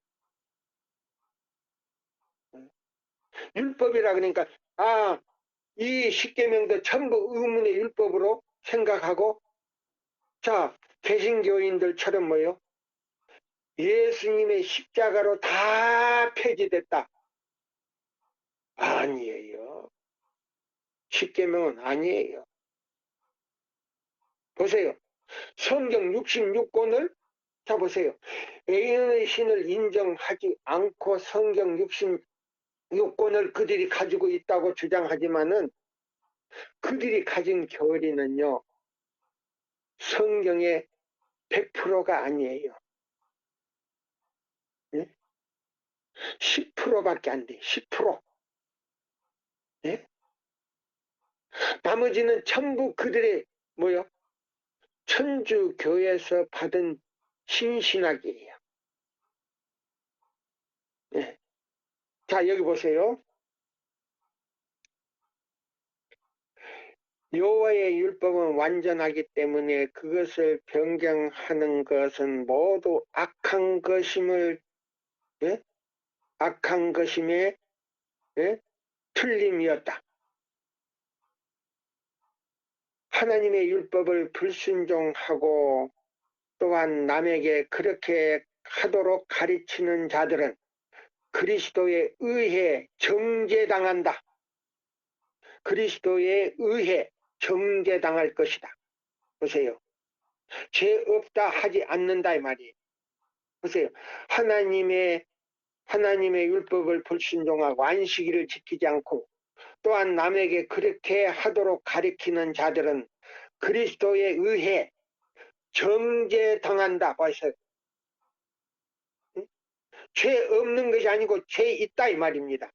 율법이라 그러니까 이 십계명도 전부 의문의 율법으로 생각하고 자 개신교인들처럼 뭐요? 예수님의 십자가로 다 폐지됐다. 아니에요. 십계명은 아니에요. 보세요. 성경 66권을 자 보세요. 애인의 신을 인정하지 않고 성경 66권을 그들이 가지고 있다고 주장하지만은 그들이 가진 교리는요. 성경의 100%가 아니에요. 10%밖에 안 돼. 10%. 예? 나머지는 전부 그들의 뭐요? 천주교에서 받은 신신학이에요. 예. 자 여기 보세요. 여호와의 율법은 완전하기 때문에 그것을 변경하는 것은 모두 악한 것임을, 예? 악한 것임에, 예? 틀림이었다. 하나님의 율법을 불순종하고 또한 남에게 그렇게 하도록 가르치는 자들은 그리스도에 의해 정죄당한다. 그리스도에 의해 정죄당할 것이다. 보세요. 죄 없다 하지 않는다 이 말이에요. 보세요. 하나님의 율법을 불순종하고 안식일을 지키지 않고 또한 남에게 그렇게 하도록 가리키는 자들은 그리스도에 의해 정죄당한다. 보세요. 죄 없는 것이 아니고 죄 있다 이 말입니다.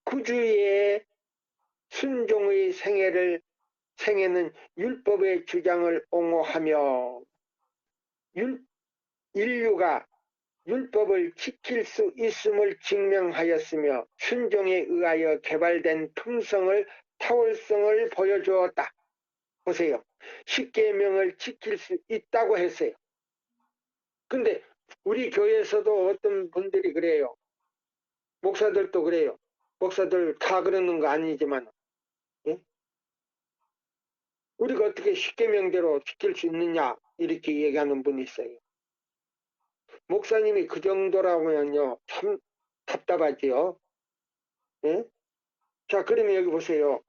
구주의 순종의 생애는 율법의 주장을 옹호하며 인류가 율법을 지킬 수 있음을 증명하였으며 순종에 의하여 개발된 품성을 탁월성을 보여주었다. 보세요. 십계명을 지킬 수 있다고 했어요. 근데 우리 교회에서도 어떤 분들이 그래요. 목사들도 그래요. 목사들 다 그러는 거 아니지만, 예? 우리가 어떻게 십계명대로 지킬 수 있느냐 이렇게 얘기하는 분이 있어요. 목사님이 그 정도라면요 참 답답하지요. 예? 자, 그러면 여기 보세요.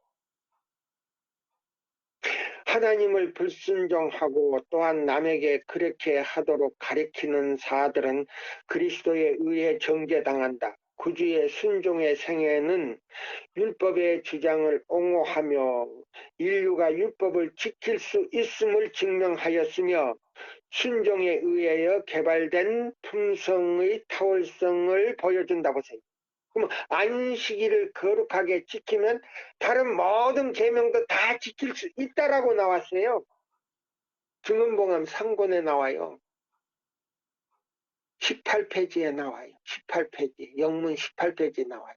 하나님을 불순종하고 또한 남에게 그렇게 하도록 가리키는 자들은 그리스도에 의해 정죄당한다. 구주의 순종의 생애는 율법의 주장을 옹호하며 인류가 율법을 지킬 수 있음을 증명하였으며 순종에 의하여 개발된 품성의 탁월성을 보여준다고 보세요. 그럼 안식일을 거룩하게 지키면 다른 모든 계명도 다 지킬 수 있다라고 나왔어요. 증언봉암 3권에 나와요. 18페이지에 나와요. 18페이지. 영문 18페이지에 나와요.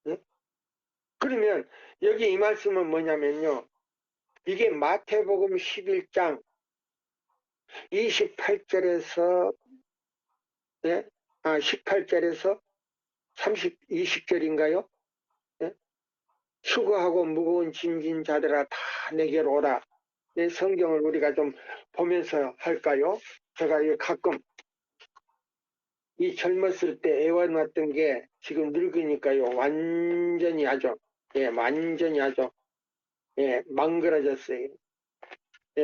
네? 그러면 여기 이 말씀은 뭐냐면요. 이게 마태복음 11장 28절에서 18절에서 20절인가요? 네? 수고하고 무거운 짐진 자들아 다 내게로 오라. 이 성경을 우리가 좀 보면서 할까요? 제가 가끔 이 젊었을 때 애워놨던 게 지금 늙으니까요 완전히 완전히 망그러졌어요.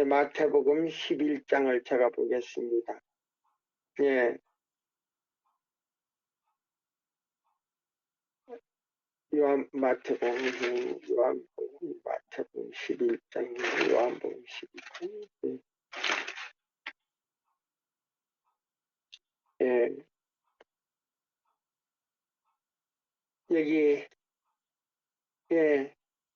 마태복음 11장을 제가 보겠습니다. 마태복음 11장 요한복음 11장 여기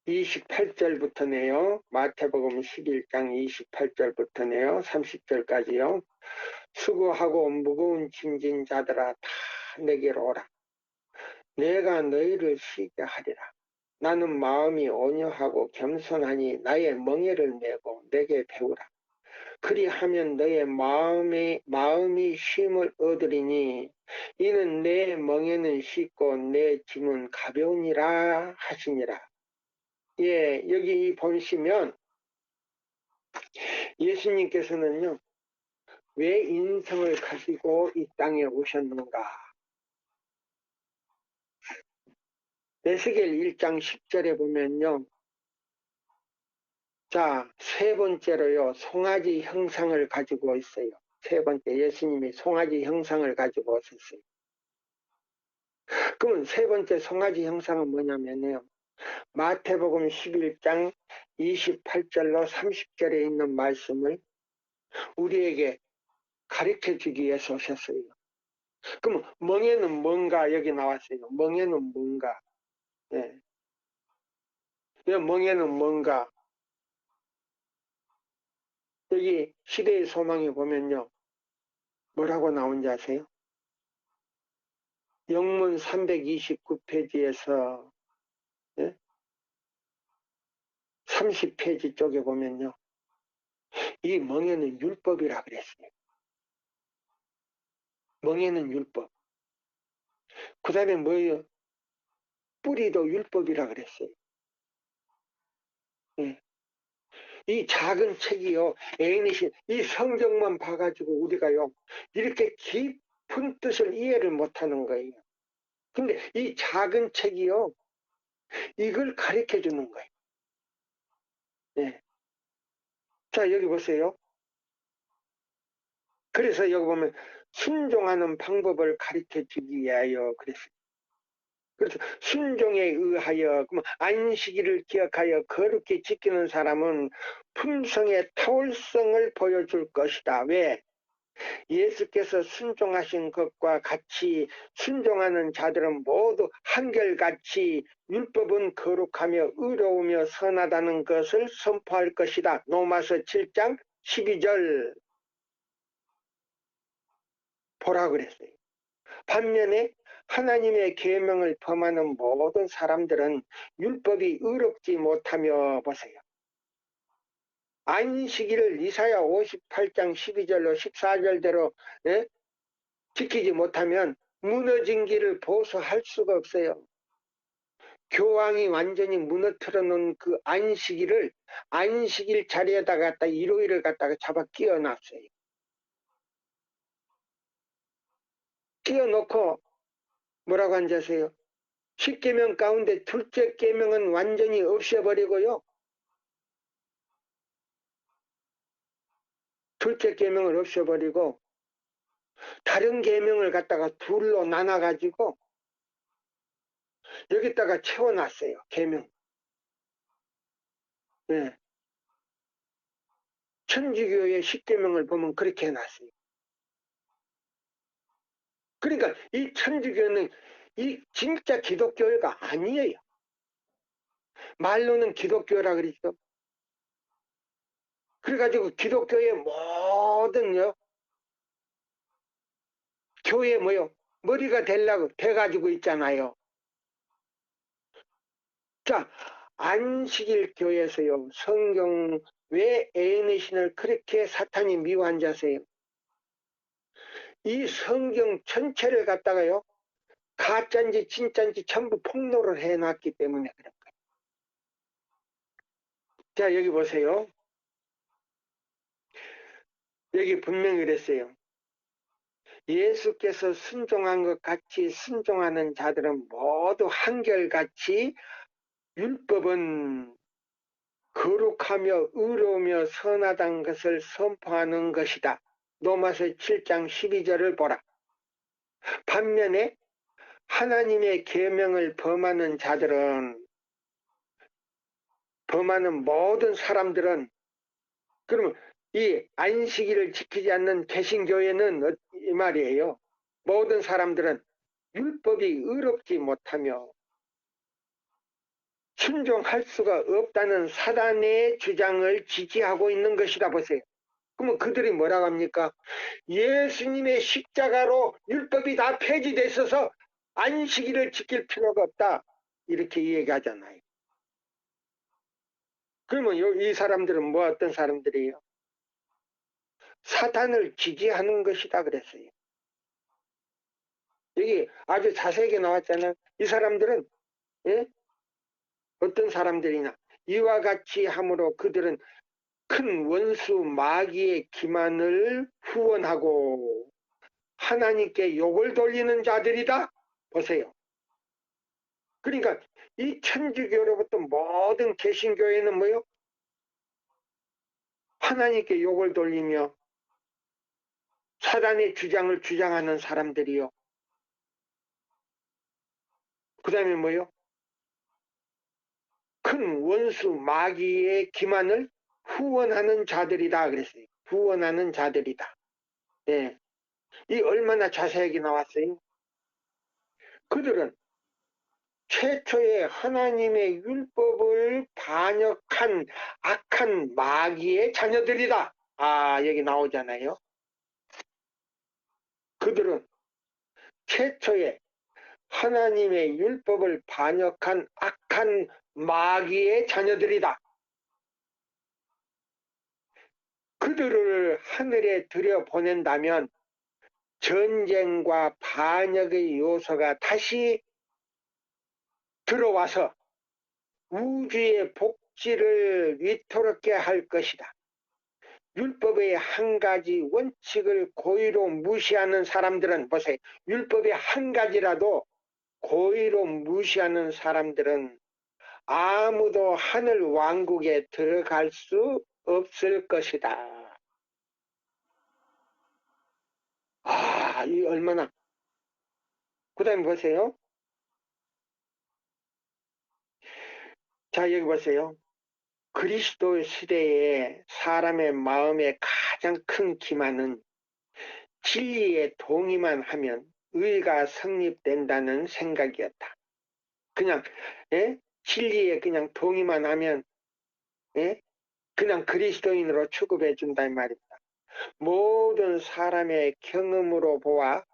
28절부터네요. 마태복음 11장 28절부터네요. 30절까지요. 수고하고 무거운 짐진 자들아 다 내게로 오라. 내가 너희를 쉬게 하리라. 나는 마음이 온유하고 겸손하니 나의 멍에를 메고 내게 배우라. 그리하면 너의 마음이 쉼을 얻으리니 이는 내 멍에는 쉽고 내 짐은 가벼우니라 하시니라. 여기 보시면 예수님께서는요, 왜 인성을 가지고 이 땅에 오셨는가? 에스겔 1장 10절에 보면요, 자, 세 번째로요, 송아지 형상을 가지고 있어요. 세 번째, 예수님이 송아지 형상을 가지고 오셨어요. 그러면 세 번째 송아지 형상은 뭐냐면요, 마태복음 11장 28절로 30절에 있는 말씀을 우리에게 가르쳐 주기 위해서 오셨어요. 그럼 멍에는 뭔가 여기 나왔어요. 멍에는 뭔가. 멍에는 뭔가. 여기 시대의 소망에 보면요. 뭐라고 나온지 아세요? 영문 329페이지에서 30페이지 쪽에 보면요. 이 멍에는 율법이라 그랬어요. 멍에는 율법. 그 다음에 뭐예요? 뿌리도 율법이라 그랬어요. 예. 이 작은 책이요, 애니시, 이 성경만 봐가지고 우리가요, 이렇게 깊은 뜻을 이해를 못하는 거예요. 근데 이 작은 책이요, 이걸 가르쳐 주는 거예요. 예. 자, 여기 보세요. 그래서 여기 보면 순종하는 방법을 가르쳐 주기 위하여 그랬어요. 그래서 순종에 의하여 안식일을 기억하여 거룩히 지키는 사람은 품성의 타월성을 보여줄 것이다. 왜? 예수께서 순종하신 것과 같이 순종하는 자들은 모두 한결같이 율법은 거룩하며 의로우며 선하다는 것을 선포할 것이다. 로마서 7장 12절 보라 그랬어요. 반면에 하나님의 계명을 범하는 모든 사람들은 율법이 의롭지 못하며 보세요. 안식일을 이사야 58장 12절로 14절대로 지키지 못하면 무너진 길을 보수할 수가 없어요. 교황이 완전히 무너뜨려 놓은 그 안식일을 안식일 자리에다 갖다 일요일을 갖다가 잡아 끼워놨어요. 끼워놓고 뭐라고 앉으세요? 10계명 가운데 둘째 계명은 완전히 없애버리고요. 둘째 계명을 없애버리고 다른 계명을 갖다가 둘로 나눠가지고 여기다가 채워놨어요. 계명. 네. 천주교의 10계명을 보면 그렇게 해놨어요. 그러니까 이 천주교는 이 진짜 기독교가 아니에요. 말로는 기독교라 그러죠. 그래가지고 기독교의 모든 교회 머리가 되려고 돼가지고 있잖아요. 자, 안식일 교회에서요, 성경 왜 애인의 신을 그렇게 사탄이 미워한 자세요? 이 성경 전체를 갖다가요, 가짜인지 진짜인지 전부 폭로를 해놨기 때문에 그런 거예요. 자, 여기 보세요. 여기 분명히 그랬어요. 예수께서 순종한 것 같이 순종하는 자들은 모두 한결같이 율법은 거룩하며 의로우며 선하다는 것을 선포하는 것이다. 로마서 7장 12절을 보라. 반면에 하나님의 계명을 범하는 자들은, 범하는 모든 사람들은, 그러면 이 안식일을 지키지 않는 개신교회는 이 말이에요. 모든 사람들은 율법이 의롭지 못하며 순종할 수가 없다는 사단의 주장을 지지하고 있는 것이다 보세요. 그러면 그들이 뭐라고 합니까? 예수님의 십자가로 율법이 다 폐지돼 있어서 안식일을 지킬 필요가 없다. 이렇게 얘기하잖아요. 그러면 이 사람들은 뭐 어떤 사람들이에요? 사단을 지지하는 것이다 그랬어요. 여기 아주 자세하게 나왔잖아요. 이 사람들은 어떤 사람들이냐? 이와 같이 함으로 그들은 큰 원수 마귀의 기만을 후원하고 하나님께 욕을 돌리는 자들이다. 보세요. 그러니까 이 천주교로부터 모든 개신교회는 뭐요? 하나님께 욕을 돌리며 사단의 주장을 주장하는 사람들이요. 그 다음에 뭐요? 큰 원수 마귀의 기만을 후원하는 자들이다 그랬어요. 후원하는 자들이다. 예. 이 얼마나 자세하게 나왔어요? 그들은 최초의 하나님의 율법을 반역한 악한 마귀의 자녀들이다. 아, 여기 나오잖아요. 그들은 최초의 하나님의 율법을 반역한 악한 마귀의 자녀들이다. 그들을 하늘에 들여보낸다면 전쟁과 반역의 요소가 다시 들어와서 우주의 복지를 위태롭게 할 것이다. 율법의 한 가지 원칙을 고의로 무시하는 사람들은, 보세요. 율법의 한 가지라도 고의로 무시하는 사람들은 아무도 하늘 왕국에 들어갈 수 없을 것이다. 아, 이 얼마나. 그 다음에 보세요. 자, 여기 보세요. 그리스도 시대에 사람의 마음에 가장 큰 기만은 진리에 동의만 하면 의가 성립된다는 생각이었다. 그냥 진리에 그냥 동의만 하면 그냥 그리스도인으로 취급해 준다 이 말입니다. 모든 사람의 경험으로 보아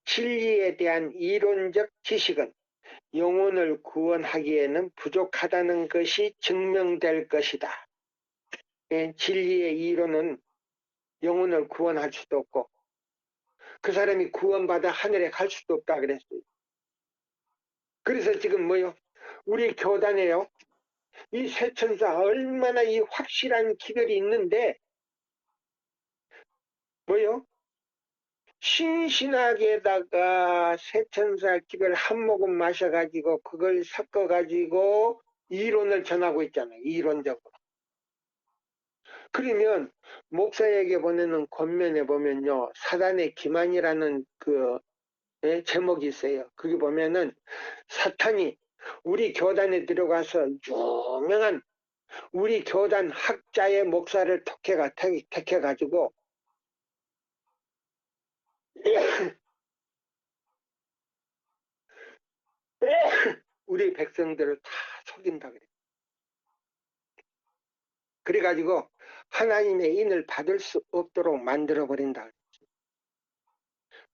진리에 대한 이론적 지식은 영혼을 구원하기에는 부족하다는 것이 증명될 것이다. 진리의 이론은 영혼을 구원할 수도 없고 그 사람이 구원받아 하늘에 갈 수도 없다 그랬어요. 그래서 지금 뭐요? 우리 교단에요. 이 세천사 얼마나 이 확실한 기별이 있는데 뭐요? 신신하게다가 세천사 기별 한 모금 마셔가지고 그걸 섞어가지고 이론을 전하고 있잖아요. 이론적으로. 그러면 목사에게 보내는 권면에 보면요. 사단의 기만이라는 그 제목이 있어요. 거기 보면은 사탄이 우리 교단에 들어가서 유명한 우리 교단 학자의 목사를 택해가지고 우리 백성들을 다 속인다 그래. 그래가지고 하나님의 인을 받을 수 없도록 만들어버린다.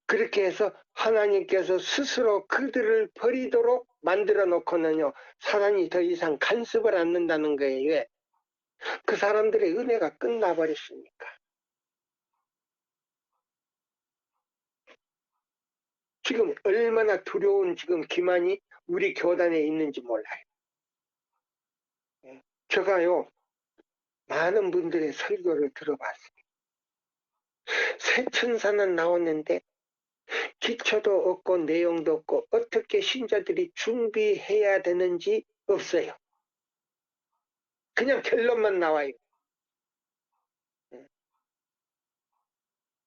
그렇게 해서 하나님께서 스스로 그들을 버리도록 만들어 놓고는요. 사단이 더 이상 간섭을 않는다는 거예요. 왜? 그 사람들의 은혜가 끝나버렸으니까. 지금 얼마나 두려운 지금 기만이 우리 교단에 있는지 몰라요. 제가요. 많은 분들의 설교를 들어봤어요. 새천사는 나왔는데 기초도 없고 내용도 없고 어떻게 신자들이 준비해야 되는지 없어요. 그냥 결론만 나와요.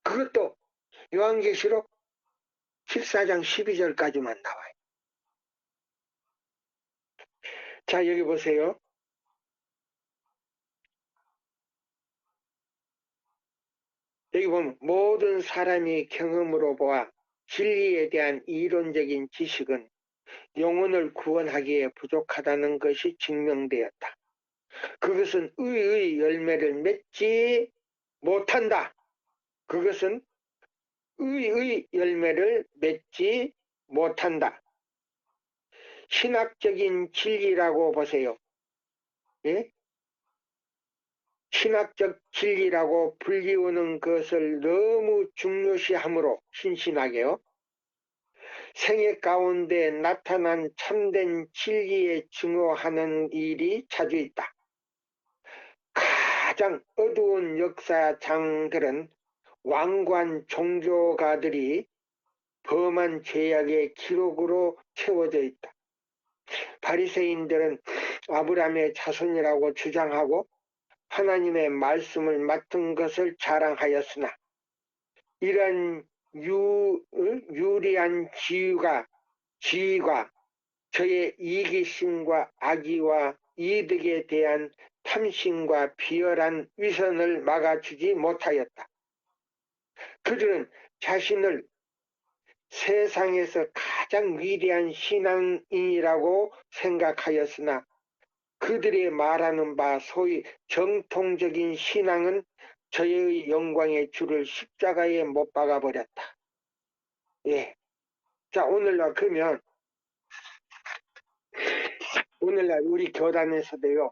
그것도 요한계시록 14장 12절까지만 나와요. 자, 여기 보세요. 여기 보면 모든 사람이 경험으로 보아 진리에 대한 이론적인 지식은 영혼을 구원하기에 부족하다는 것이 증명되었다. 그것은 의의 열매를 맺지 못한다. 그것은 의의 열매를 맺지 못한다. 신학적인 진리라고 보세요. 예? 신학적 진리라고 불리우는 것을 너무 중요시하므로 신신하게요. 생애 가운데 나타난 참된 진리에 증오하는 일이 자주 있다. 가장 어두운 역사장들은 왕관 종교가들이 범한 죄악의 기록으로 채워져 있다. 바리새인들은 아브라함의 자손이라고 주장하고 하나님의 말씀을 맡은 것을 자랑하였으나 이런 유리한 지위가 저의 이기심과 악의와 이득에 대한 탐심과 비열한 위선을 막아주지 못하였다. 그들은 자신을 세상에서 가장 위대한 신앙인이라고 생각하였으나 그들이 말하는 바 소위 정통적인 신앙은 저의 영광의 주를 십자가에 못 박아버렸다. 예. 자, 오늘날 그러면 오늘날 우리 교단에서도요.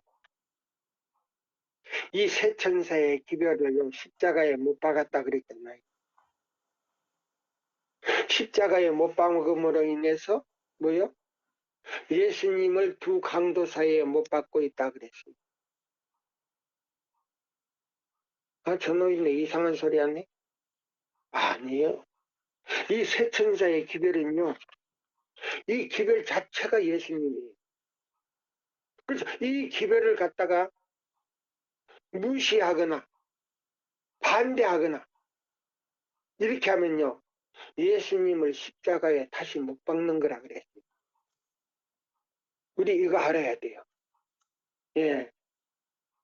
이 세 천사의 기별을 십자가에 못 박았다 그랬잖아요. 십자가에 못 박음으로 인해서 뭐요? 예수님을 두 강도 사이에 못 박고 있다 그랬어요. 아, 저놈이네 이상한 소리 하네? 아니에요. 이 세 천사의 기별은요, 이 기별 자체가 예수님이에요. 그래서 이 기별을 갖다가 무시하거나 반대하거나 이렇게 하면요, 예수님을 십자가에 다시 못 박는 거라 그랬어요. 우리 이거 알아야 돼요. 예.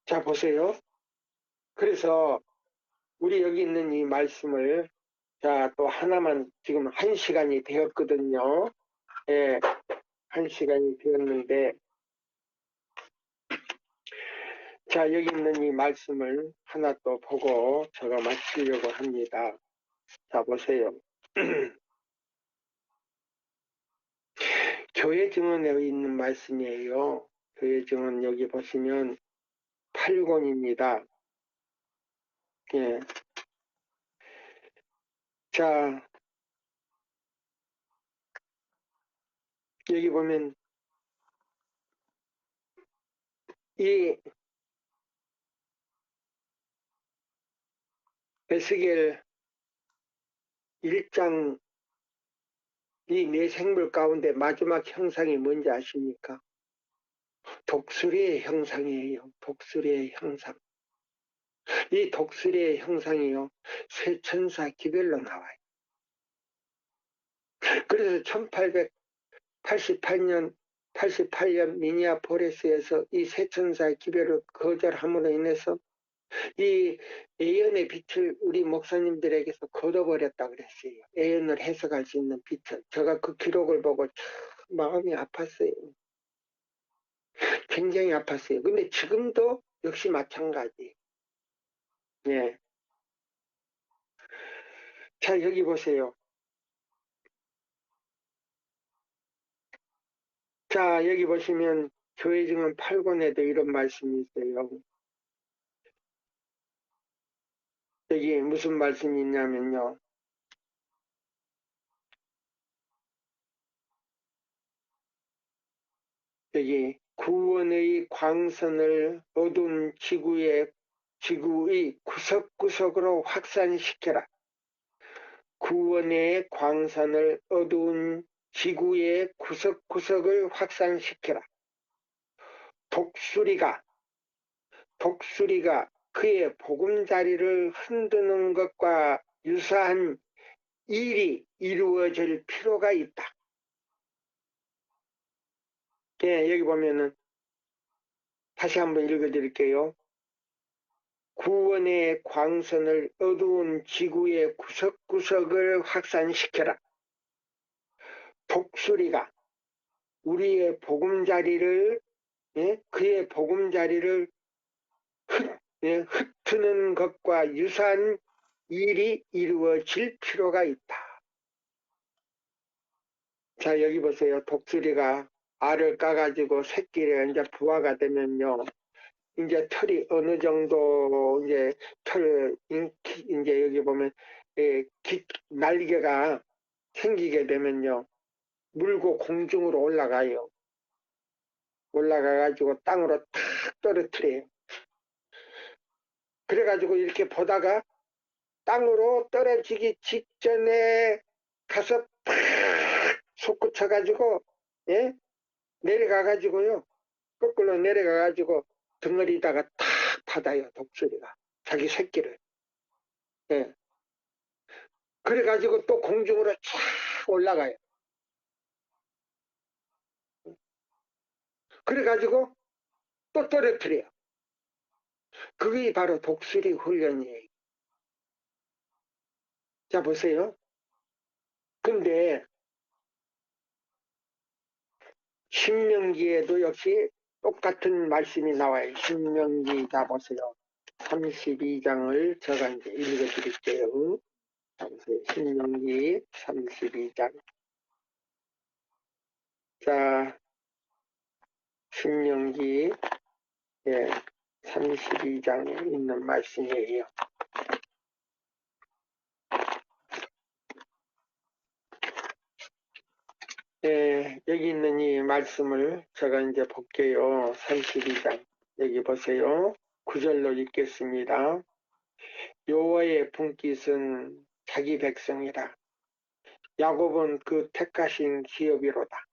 자, 보세요. 그래서 우리 여기 있는 이 말씀을, 자, 또 하나만 지금 1시간이 되었거든요. 예. 1시간이 되었는데, 자, 여기 있는 이 말씀을 하나 또 보고 제가 마치려고 합니다. 자, 보세요. 교회 증언에 있는 말씀이에요. 교회 증언 여기 보시면 8권입니다. 예. 자, 여기 보면 이 에스겔 1장 이 네 생물 가운데 마지막 형상이 뭔지 아십니까? 독수리의 형상이에요. 독수리의 형상. 이 독수리의 형상이요, 세 천사 기별로 나와요. 그래서 1888년 미니아폴리스에서 이 세 천사의 기별을 거절함으로 인해서 이 예언의 빛을 우리 목사님들에게서 걷어버렸다 그랬어요. 예언을 해석할 수 있는 빛을. 제가 그 기록을 보고 참 마음이 아팠어요. 굉장히 아팠어요. 근데 지금도 역시 마찬가지. 예. 자, 여기 보세요. 자, 여기 보시면 교회 증언 8권에도 이런 말씀이 있어요. 여기 무슨 말씀이 있냐면요. 여기 구원의 광선을 어두운 지구의 구석구석으로 확산시켜라. 구원의 광선을 어두운 지구의 구석구석을 확산시켜라. 독수리가 그의 보금자리를 흔드는 것과 유사한 일이 이루어질 필요가 있다. 예, 여기 보면은 다시 한번 읽어드릴게요. 구원의 광선을 어두운 지구의 구석구석을 확산시켜라. 독수리가 우리의 보금자리를, 예? 그의 보금자리를 흩트는 것과 유사한 일이 이루어질 필요가 있다. 자, 여기 보세요. 독수리가 알을 까가지고 새끼를 이제 부화가 되면요, 이제 털이 어느 정도 이제 이제 여기 보면 날개가 생기게 되면요, 물고 공중으로 올라가요. 올라가가지고 땅으로 탁 떨어뜨려요. 그래가지고 이렇게 보다가 땅으로 떨어지기 직전에 가서 팍 솟구쳐가지고, 예? 내려가가지고요, 거꾸로 내려가가지고 덩어리다가 탁 받아요, 독수리가. 자기 새끼를. 예. 그래가지고 또 공중으로 쫙 올라가요. 그래가지고 또 떨어뜨려요. 그게 바로 독수리 훈련이에요. 자, 보세요. 근데 신명기에도 역시 똑같은 말씀이 나와요. 신명기, 자, 보세요. 32장을 제가 이제 읽어드릴게요. 자, 보세요. 신명기 32장. 자, 신명기, 예. 32장에 있는 말씀이에요. 여기 있는 이 말씀을 제가 이제 볼게요. 32장. 여기 보세요. 9절로 읽겠습니다. 여호와의 분깃은 자기 백성이라. 야곱은 그 택하신 기업이로다.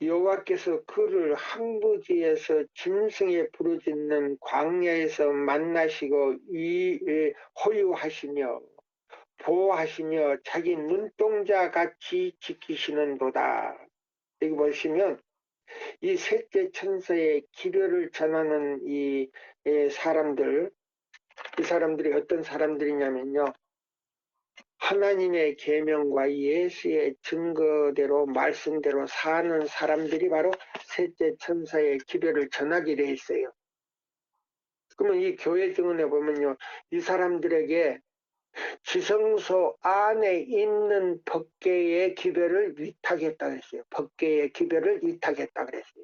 여호와께서 그를 항부지에서 짐승에 부르짖는 광야에서 만나시고 호유하시며 보호하시며 자기 눈동자 같이 지키시는도다. 여기 보시면 이 셋째 천사의 기별을 전하는 이 사람들이 어떤 사람들이냐면요, 하나님의 계명과 예수의 증거대로 말씀대로 사는 사람들이 바로 셋째 천사의 기별을 전하게 돼 있어요. 그러면 이 교회 증언에 보면요, 이 사람들에게 지성소 안에 있는 법궤의 기별을 위탁했다 그랬어요. 법궤의 기별을 위탁했다 그랬어요.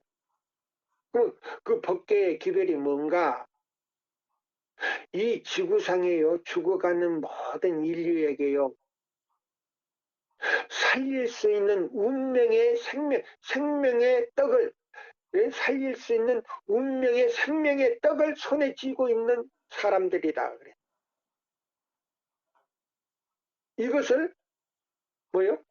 그럼 그 법궤의 기별이 뭔가? 이 지구상에요, 죽어가는 모든 인류에게요, 살릴 수 있는 운명의 생명의 떡을, 살릴 수 있는 운명의 생명의 떡을 손에 쥐고 있는 사람들이다 그래. 이것을 뭐요?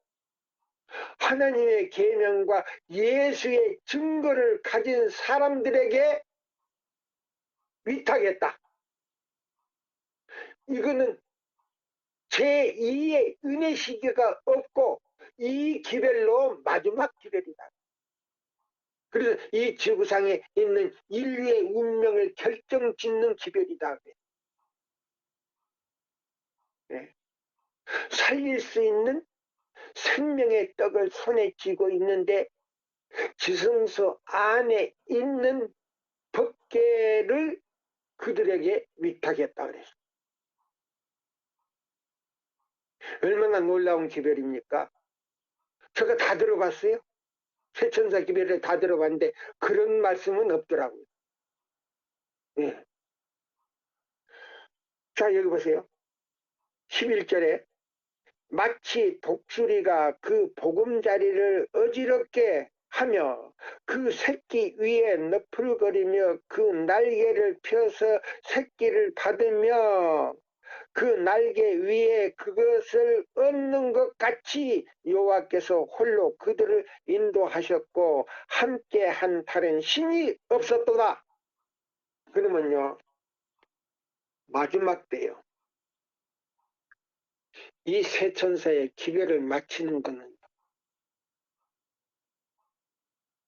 하나님의 계명과 예수의 증거를 가진 사람들에게 위탁했다. 이거는 제2의 은혜 시기가 없고 이 기별로 마지막 기별이다. 그래서 이 지구상에 있는 인류의 운명을 결정짓는 기별이다. 네. 살릴 수 있는 생명의 떡을 손에 쥐고 있는데 지성소 안에 있는 법궤를 그들에게 위탁했다 그랬어. 얼마나 놀라운 기별입니까? 제가 다 들어봤어요. 세천사 기별을 다 들어봤는데 그런 말씀은 없더라고요. 네. 자, 여기 보세요. 11절에 마치 독수리가 그 보금자리를 어지럽게 하며 그 새끼 위에 너풀거리며 그 날개를 펴서 새끼를 받으며 그 날개 위에 그것을 얻는 것 같이 여호와께서 홀로 그들을 인도하셨고 함께 한 다른 신이 없었도다. 그러면요, 마지막 때요, 이 세 천사의 기별을 마치는 것은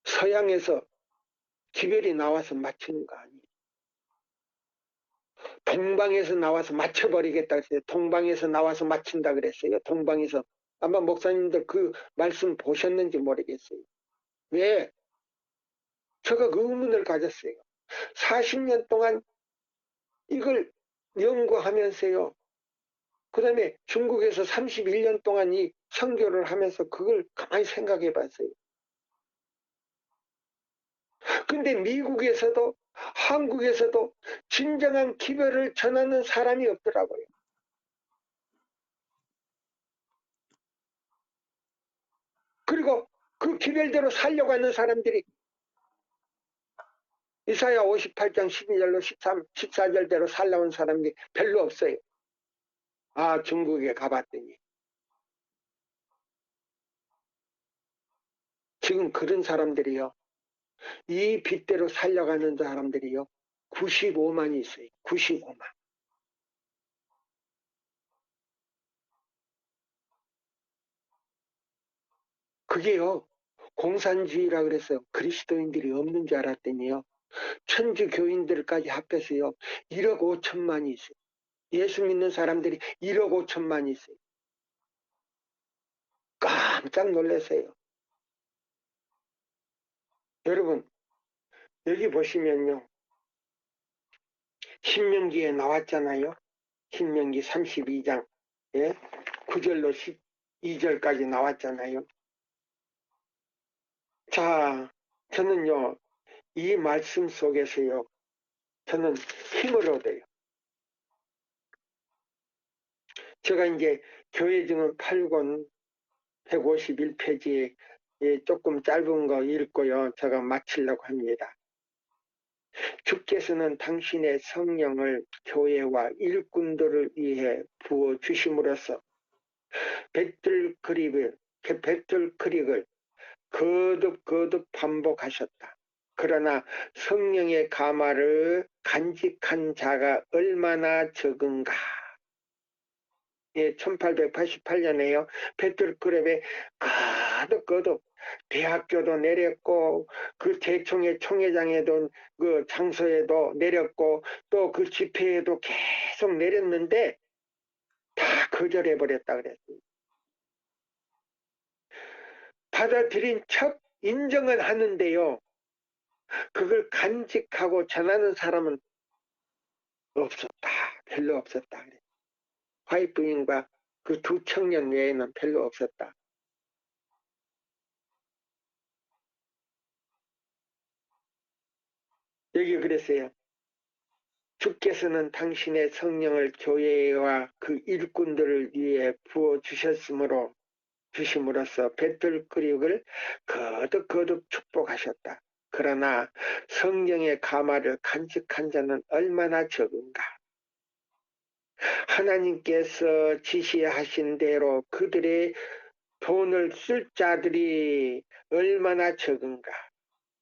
서양에서 기별이 나와서 마치는 거 아니에요. 동방에서 나와서 맞춰버리겠다 그랬어요. 동방에서 나와서 마친다 그랬어요. 동방에서. 아마 목사님들 그 말씀 보셨는지 모르겠어요. 왜? 제가 그 의문을 가졌어요. 40년 동안 이걸 연구하면서요, 그 다음에 중국에서 31년 동안 이 선교를 하면서 그걸 가만히 생각해 봤어요. 근데 미국에서도 한국에서도 진정한 기별을 전하는 사람이 없더라고요. 그리고 그 기별대로 살려고 하는 사람들이 이사야 58장 12절로 14절대로 살려온 사람이 별로 없어요. 아, 중국에 가봤더니. 지금 그런 사람들이요, 이 빛대로 살려가는 사람들이요, 95만이 있어요. 95만. 그게요, 공산주의라 그래서 그리스도인들이 없는 줄 알았더니요, 천주 교인들까지 합해서요 1억 5천만이 있어요. 예수 믿는 사람들이 1억 5천만이 있어요. 깜짝 놀라세요. 여러분, 여기 보시면요, 신명기에 나왔잖아요. 신명기 32장 9절로 12절까지 나왔잖아요. 자, 저는요, 이 말씀 속에서요, 저는 힘을 얻어요. 제가 이제 교회 증언 8권 151페이지에 조금 짧은 거 읽고요. 제가 마치려고 합니다. 주께서는 당신의 성령을 교회와 일꾼들을 위해 부어주심으로써 배틀크릭을 거듭 반복하셨다. 그러나 성령의 가마를 간직한 자가 얼마나 적은가. 1888년에요. 배틀크랩에 거듭 대학교도 내렸고 그 대총회 총회장에도 그 장소에도 내렸고 또 그 집회에도 계속 내렸는데 다 거절해버렸다 그랬습니다. 받아들인 척 인정은 하는데요. 그걸 간직하고 전하는 사람은 없었다. 별로 없었다. 화이트 부인과 그 두 청년 외에는 별로 없었다. 여기 그랬어요. 주께서는 당신의 성령을 교회와 그 일꾼들을 위해 주심으로써 배틀크릭을 거듭 축복하셨다. 그러나 성령의 가마를 간직한 자는 얼마나 적은가. 하나님께서 지시하신 대로 그들의 돈을 쓸 자들이 얼마나 적은가.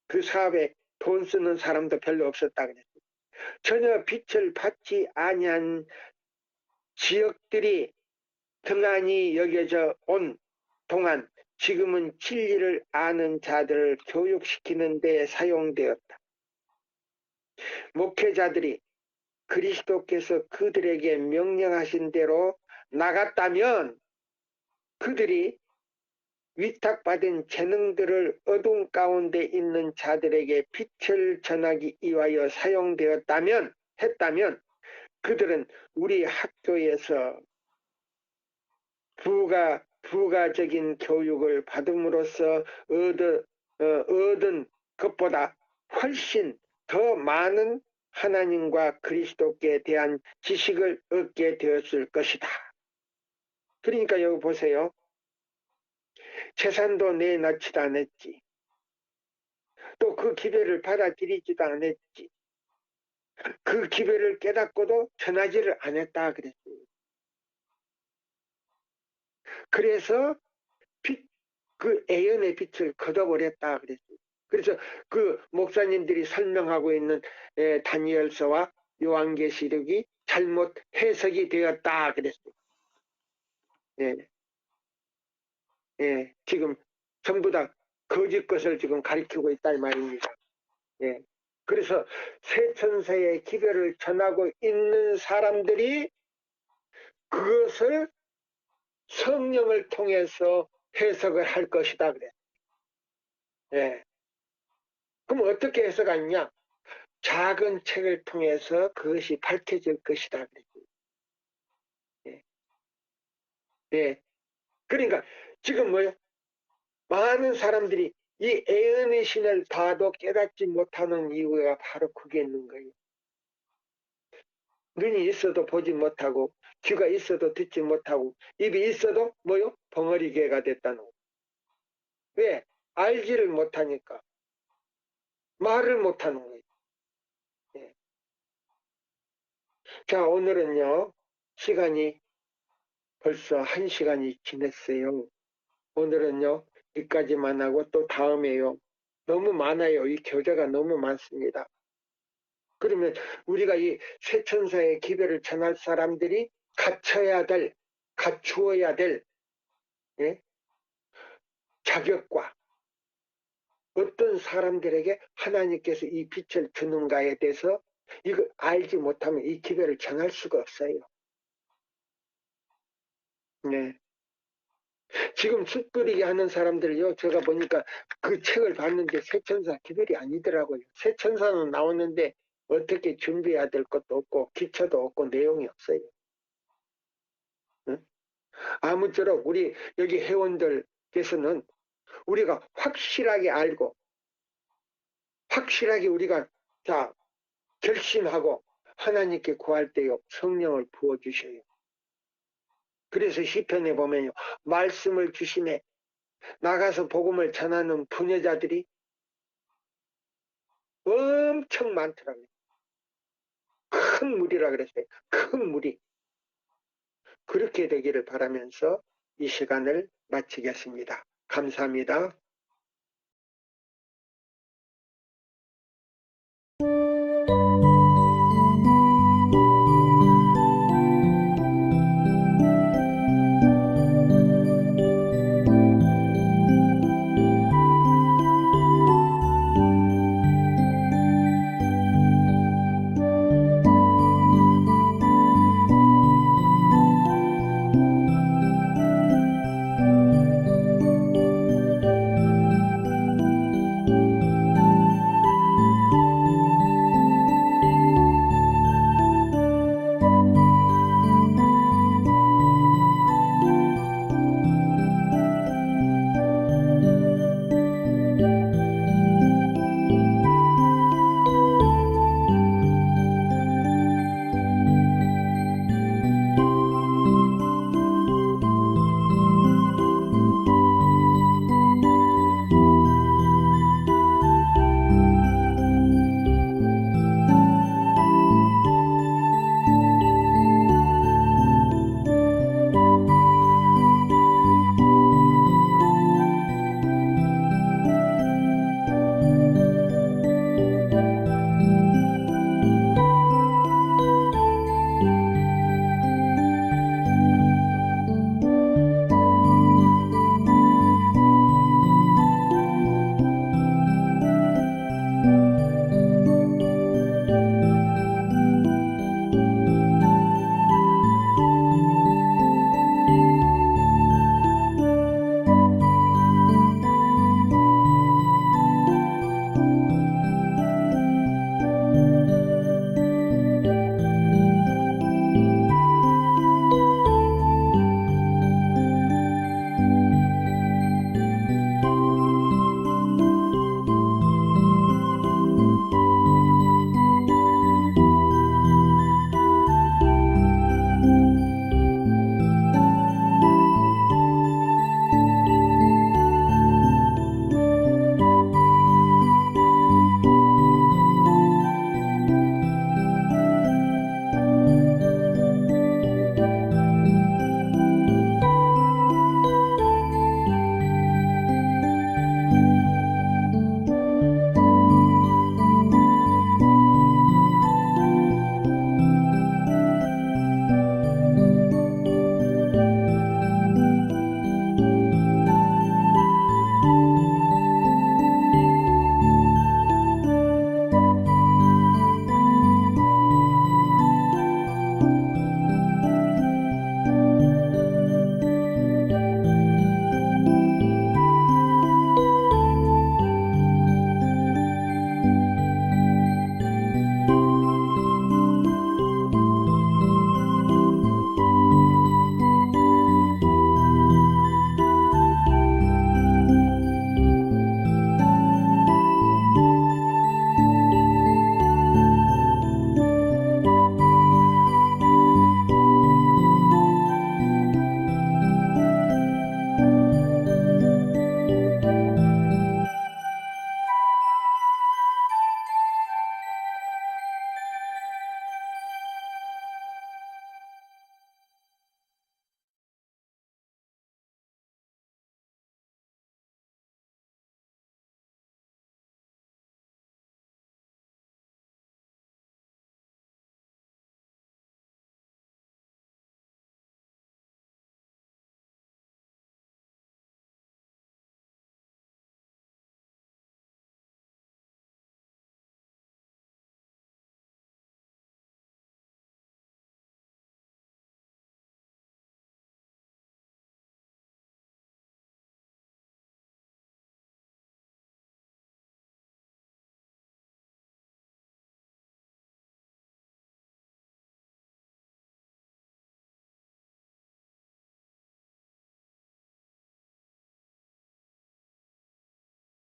그 사업에 돈 쓰는 사람도 별로 없었다 그랬어요. 전혀 빛을 받지 아니한 지역들이 등한히 여겨져 온 동안 지금은 진리를 아는 자들을 교육시키는 데 사용되었다. 목회자들이 그리스도께서 그들에게 명령하신 대로 나갔다면 그들이 위탁받은 재능들을 어둠 가운데 있는 자들에게 빛을 전하기 위하여 했다면 그들은 우리 학교에서 부가적인 교육을 받음으로써 얻은 것보다 훨씬 더 많은 하나님과 그리스도께 대한 지식을 얻게 되었을 것이다. 그러니까 여기 보세요. 재산도 내놓지도 않았지. 또 그 기회를 받아들이지도 않았지. 그 기회를 깨닫고도 전하지를 않았다 그랬어요. 그래서 그 애연의 빛을 걷어버렸다 그랬어요. 그래서 그 목사님들이 설명하고 있는 다니엘서와 요한계시록이 잘못 해석이 되었다 그랬어요. 예. 예. 지금 전부 다 거짓 것을 지금 가리키고 있다 이 말입니다. 예. 그래서 새 천사의 기별을 전하고 있는 사람들이 그것을 성령을 통해서 해석을 할 것이다 그래. 예. 그럼 어떻게 해석하느냐? 작은 책을 통해서 그것이 밝혀질 것이다 그래. 예. 예. 그러니까 지금 뭐요? 많은 사람들이 이 애언의 신을 봐도 깨닫지 못하는 이유가 바로 그게 있는 거예요. 눈이 있어도 보지 못하고 귀가 있어도 듣지 못하고 입이 있어도 뭐요? 벙어리개가 됐다는 거예요. 왜? 알지를 못하니까 말을 못하는 거예요. 예. 자, 오늘은요 시간이 벌써 1시간이 지났어요. 오늘은요 여기까지만 하고 또 다음에요. 너무 많아요. 이 교재가 너무 많습니다. 그러면 우리가 이 쇠천사의 기별을 전할 사람들이 갖추어야 될 예? 자격과 어떤 사람들에게 하나님께서 이 빛을 주는가에 대해서 이거 알지 못하면 이 기별을 전할 수가 없어요. 네. 지금 숯 뿌리게 하는 사람들요, 제가 보니까 그 책을 봤는데 쇠천사 기별이 아니더라고요. 쇠천사는 나오는데 어떻게 준비해야 될 것도 없고 기초도 없고 내용이 없어요. 응? 아무쪼록 우리 여기 회원들께서는 우리가 확실하게 알고 확실하게 우리가 자 결심하고 하나님께 구할 때요 성령을 부어주셔요. 그래서 시편에 보면요 말씀을 주심에 나가서 복음을 전하는 부녀자들이 엄청 많더라고요. 큰 무리라 그랬어요. 큰 무리. 그렇게 되기를 바라면서 이 시간을 마치겠습니다. 감사합니다.